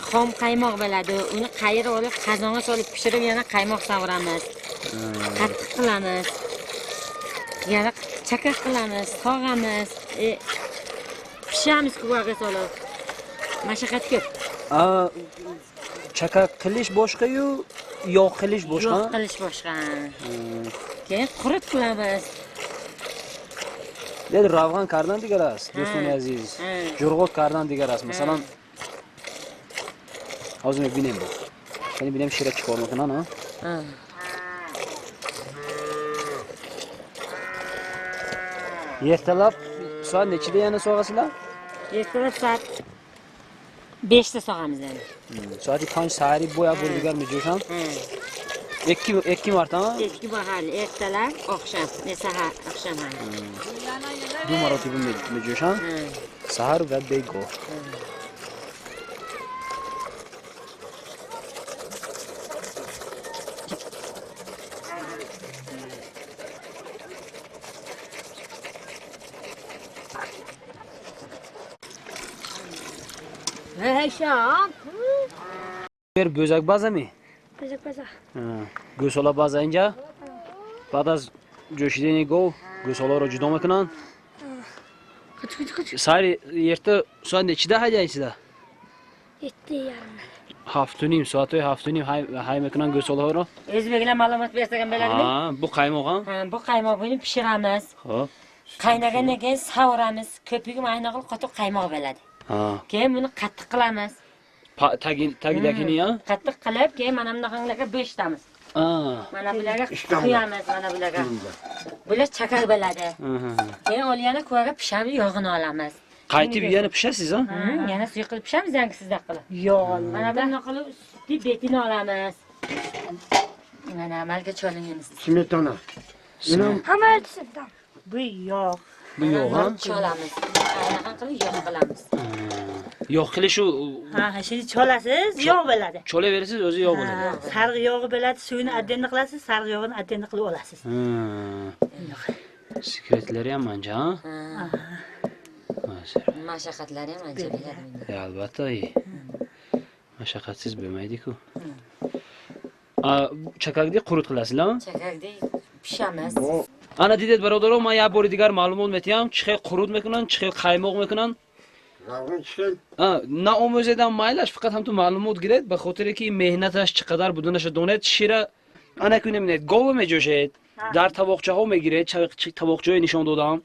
Xom qaymoq bo'ladi. Uni qayirib olib, qozonga solib pishirib, yana qaymoq savuramiz. Qattiq qilamiz. Yana chaka qilamiz, sog'amiz. Pishamiz kuvaga solib. Mashaqqat ko'p. Chaka qilish boshqa-yu, yog' qilish boshqa. Yog' qilish boshqa. Keyin qurit qilamiz. Dedi ravg'an kardan digar است دوستان عزیز. جرغوت کردن دیگر است. مثلا از میبینیم بود. یعنی ببینیم شیره چیکار میکنن ها. Ertalab soat nechida yana sog'asizlar? Ertalab soat 5 ta sog'amiz endi. Soat 5 sari bo'ya bo'ldigar mijosam. Ikki marta ha? Ikki bahar, ertalab, oqshom, sahar, oqshom ham. دو مراتب میجوشن سحر و بیگو شام بر بوزک بازه می؟ بزک بزا گوسالا بازه اینجا بعد از جوشیدن گو گوسالا رو جدا میکنن ساری یرته ساعت نچیده هاییسیده yetti yarım 7:30 saat 7:30 hay میکنن گوسالا ها رو O'zbeklar ma'lumot bersagan bo'ladimi? bu qaymoq ha Bu qaymoqni pishiramiz. xo'p Qaynagandan keyin savuramiz. Ko'pigi mayna qilib qotib qaymoq bo'ladi. Keyin buni qattiq qilamiz. tagidagini ha Qattiq qilib, keyin mana bunaqalarga bo'shtamiz. Mana bularga quyamiz, mana bularga. Bular chakar bo'ladi. Keyin olgani ko'rga pishamiz, yog'ini olamiz. qaytib yana pishasiz ha Yana suy qilib pishamiz, yangi sizda qilib. Yo'q, mana bunaqa qilib sutni betini olamiz. Mana amalga cholinamiz. Smetana. Hamma aytsindan Bu yo'q. bu yo'q ha Cholamiz. Anaqa qilib yog' qilamiz. yo'q qilish u Ha, şimdi çolasiz, yog' bo'ladi. chola berasiz o'zi yo'q bo'ladi Sarg'i yog'i bo'ladi, suyini addenni qilasiz, sarg'i yog'ini addenni qilib olasiz. sekretlari ham ancha ha Mashaqqatlari ham ancha bo'ladi. albatta mashaqqatsiz bo'lmaydi-ku chakakni qurut qilasizlarmi Chakakni pishamiz. ana دیدید برادران من یه بار دیگر معلومات میتیم چه خرود میکنن چه قایماق میکنن Ravgan çiğ. نه آموزیدم مایلش فقط هم تو معلومات گرید به خاطر که مهنتش چقدر بودنش دونید شیر انا کنه نمیدید گاو میجوشید در طبقچه ها میگیرید طبقچه نشان دادم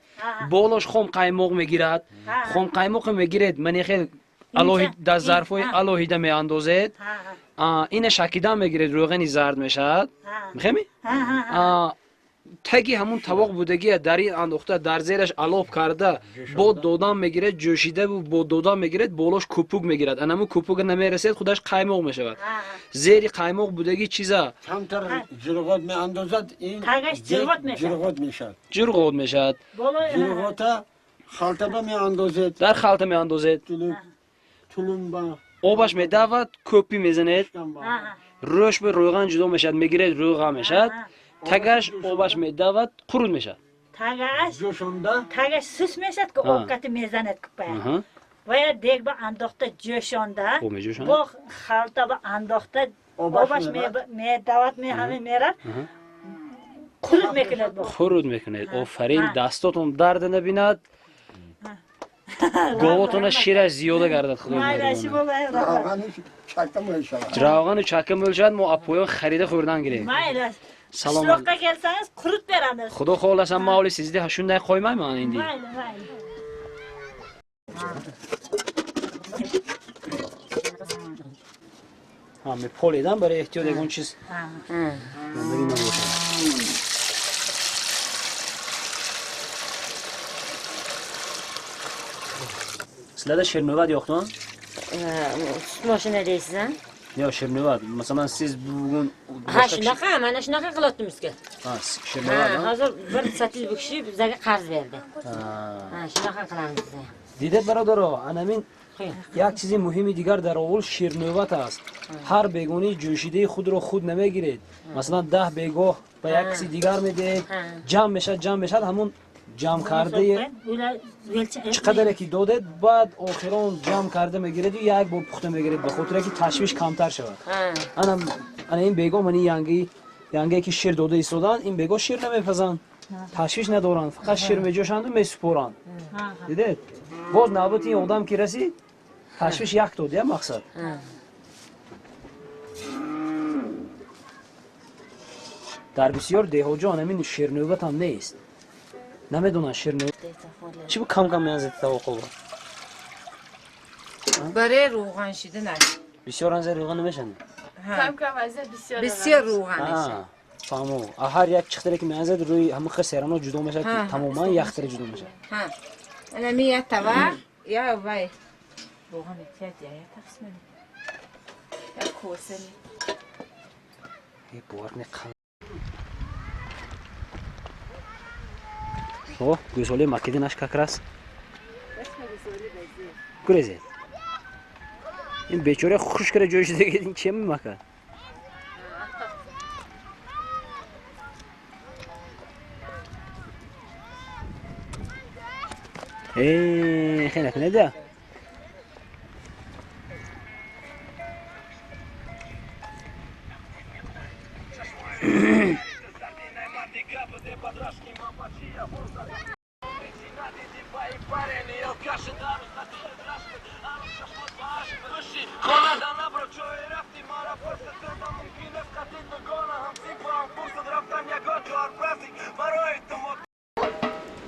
بالاش خم قیمق میگیرد خم قیمق میگیرید من خیلی الهی در ظرفای الهیده میاندازید این شکیدن میگیرید روغنی زرد میشد میخوایی تگی همون طبق بودگی در این انداخته در زیرش علاب کرده با دودان میگیرد جوشیده و با دودان میگیرد بالاش کپوک میگیرد انمو کپوک نمیرسید خودش قیمق میشود زیر قیمق بودگی چیزا کمتر جرغات می اندازد این تگش جرغات میشد. جرغات میشد جرغاتا خلطه با می اندازد در خلطه میاندازید تلم با آبش میدود کپی میزنید روش به روغن جدا میشد میگیرید روغن میشد تگش آبش میدود قرود میشد تگش جوشونده تگش سوس میشد که آب کتی میزند کپه و یا دیگ با انداخته جوشانده با خلطه با انداخته آبش میدود همه میرد قرود میکند با قرود میکنید آفرین دستاتون درد نبیند گاوتون شیرش زیاده گردد خدا مایلشی ravganı çaktım öyle şey var. روغن و چکه ملشد ما اپویان خریده خوردن گیریم مایلش سلام شلوقا gelseniz kurut veremiz. خدا خالصا مالی سیزده هشونده قویمه من ایندی Mayli mayli. همه پولیدن برای احتیاط اون چیز من بگیم نباشم sizlerde şirnovat yoktu mu? Maşına değilsin. Ya şirnovat. Mesela siz bugün Ha şunaka, mana şunaka qilotdimiz ki. Ha, şirnovat ha. Hozir bir satil bu kishi bizga qarz berdi. Ha, shunaqa qilamiz biz. Dide barodaro, anamin یک چیز مهمی دیگر در اول شیرنوات است. هر بیگانی جوشیده خود را خود نمیگیرید. مثلا 10 بیگاه به یک کسی دیگر میدید. جمع میشد همون جمع کرده چقدر کی دادید بعد آخران جمع کرده میگیرید و یک بار پخته میگیرید به خاطر اینکه تشویش کمتر شود. انا این بیگا منی یانگی که شیر داده ایستادن این بیگا شیر نمیپزن. تشویش ندارن فقط شیر میجوشند و میسپرند. دیدید؟ باز نوبت این آدم که رسید تشویش یک داده مقصد. در بسیار دهاجان همین شیرنوبت هم نیست. نمیدونن شیرنوبت چی بود کم میانزید توقع بود؟ برای روغن شیدن بسیار انزه روغن نمیشن؟ کم بسیار روغن میشه. فهمو هر یک چختره که میانزید روی همه خسرانو جدا میشه که تماما یختره جدا میشه. انا میاد تبع یا وای روغن میتیاد یا تقسیم یا کوسه یه بوارنی قل o güzeli makine naş kakras. Güzel. این بیچاره خوش کرده جوش دیگه این چه میمکه؟ خیلی نکنه ده.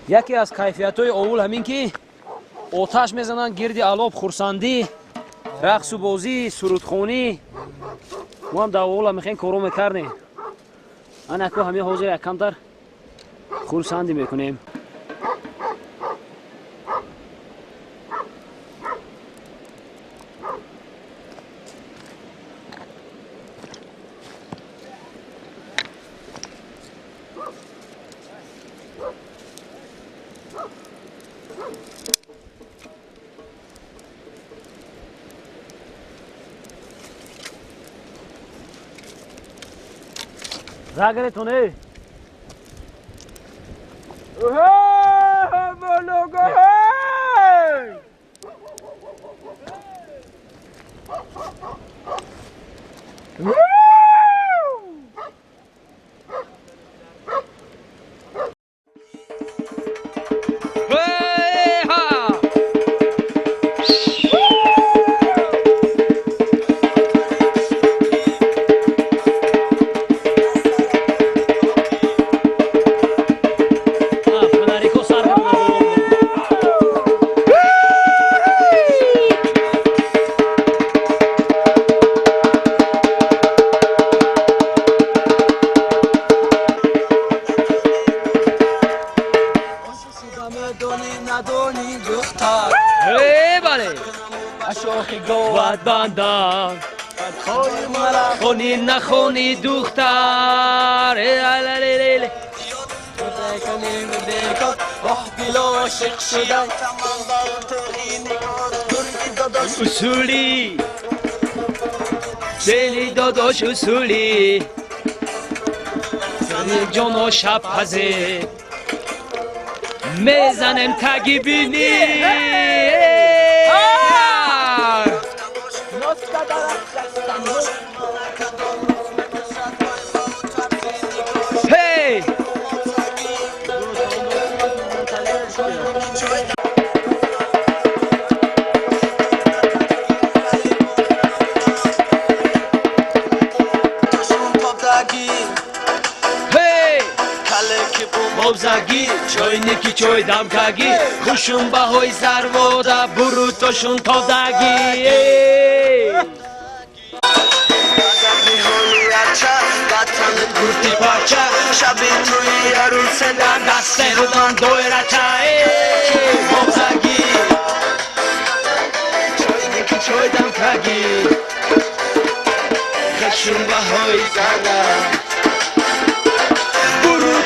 یکی از کیفیت‌های اول همین که آتش میزنن گردی علاب خورسندی رقص و بازی سرودخوانی ما هم در اول هم میخوایم کارو میکردیم انا اکو همه حاضر کمتر خورسندی میکنیم زاگره تونه دونی ندونی دختر بله اشوخی گواد واد باندم خوی مرا خونی نخونی دختر کنیم دیکن روح دل عاشق شدن اصولی دلی داداش اصولی جان و شب پزه میزنم تگی بینی هی موزگی چوینی کی چوی دم کگی خوشون به های زرواده برو توشون تا دگی گرتی پاچه شبی توی عروس در دست خودم دویره چه موزگی چوینی کی چوی دم کگی خوشون به های زرواده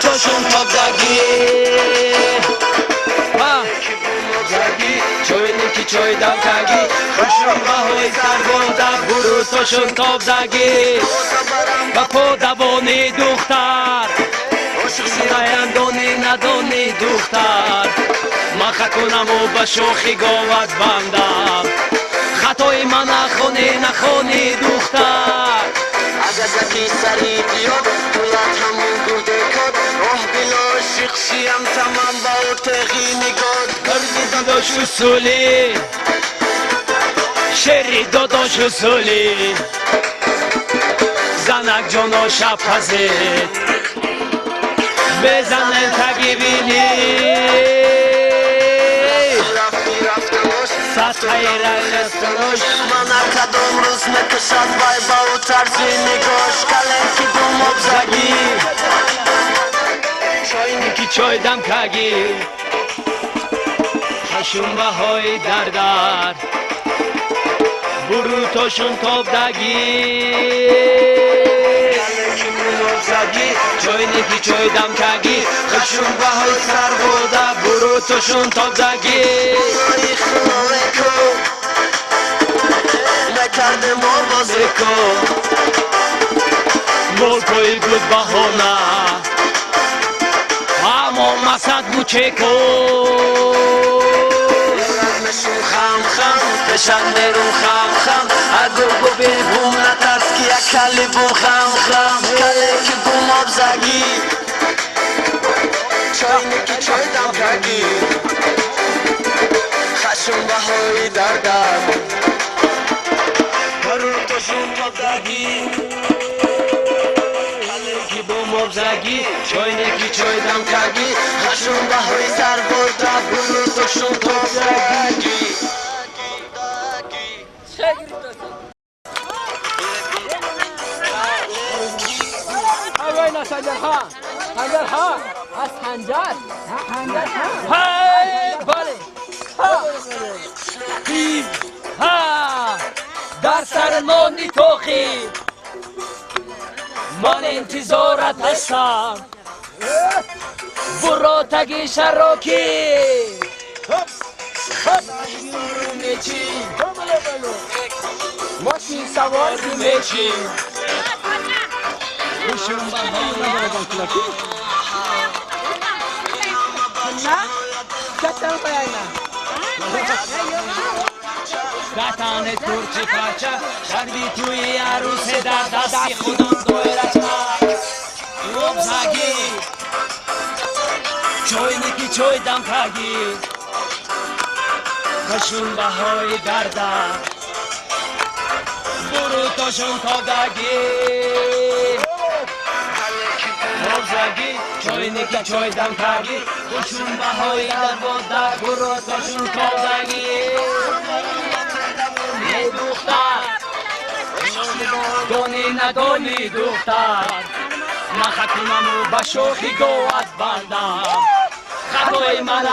توشون تا دگی چوینی کی چوی دم کگی خوشون به های سربوده برو توشون تا دگی و پا دوانی دختر سرایم دونی ندونی دختر من خکنم و به شوخی گوت بندم خطای من نخونی دختر اگر زکی سری بیاد دولت همون گوده کد روح دل عاشق شیم تمام با تغی نگاد کردی داداش اصولی شری داداش اصولی زنک جان و شب پزید بزنن تگی بینی سطحی رستنوش من کدوم روز نکشد بای با او طرزی نگاش کلنکی بو مبزگی چوینی کی چوی دم کگی خشون به های در برو توشون تابدگی چوینی کی چوی دم کگی خشون به های سر بوده برو توشون تابدگی نکرده مار بازی کن ملکوی بود بهانه اما مسد موچه کن نشون خم بشن برون خم اگو بو بیم نترس که کلی بو خم کلی که بو مبزگی چوینی کی چوی دم کگی خشون به های در برو توشون تابدگی کلی بو مبزگی چوینی کی چوی دم کگی خشون به های سر برده برو توشون تابدگی در سر نانی توخی من انتظارت هستم برو تگی شراکی میچی ماشین سوار میچی خوشون گتان ترچی پاچه شربی توی عروس در دستی خودم دویره چک مبزگی چوینی کی چوی دم کگی خشون به های درده برو توشون تابدگی مبزگی چوینی کی چوی دم کگی خشون به های درده برو توشون تابدگی دختر دونی ندونی دختر من خکنم و به شوخی گوت بندم خطای من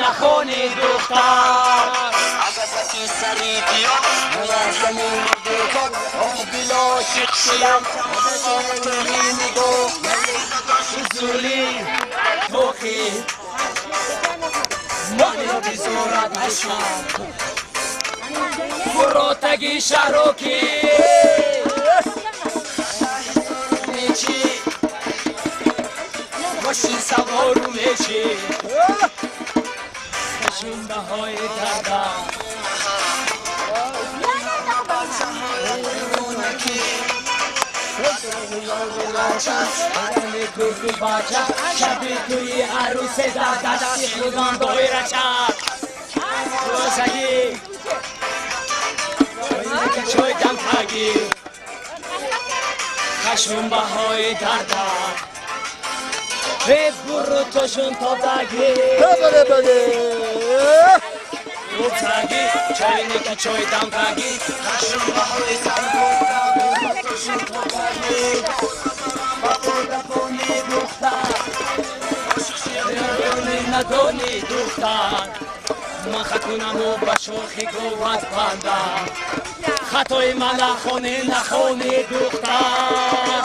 نخونی دختر عبسکی سری بیا زمین دیگر بلا شکشیم میگو زولی توخی مانو بیزورت هشم فروتگی شروکی میچی ماشین سوارو میچی کشون بهای دردم شبی توی عروس دستی خودم دای رچم روزگی که چوی دم تگی خشون بهای دردم ریب برو توشون تا دگی روزگی چاینی که چوی دم تگی خشون بهای دردم توشون تا دگی ندونی دختر من خطونم و با شوخی گوهد بندم خطای من نخونی دختر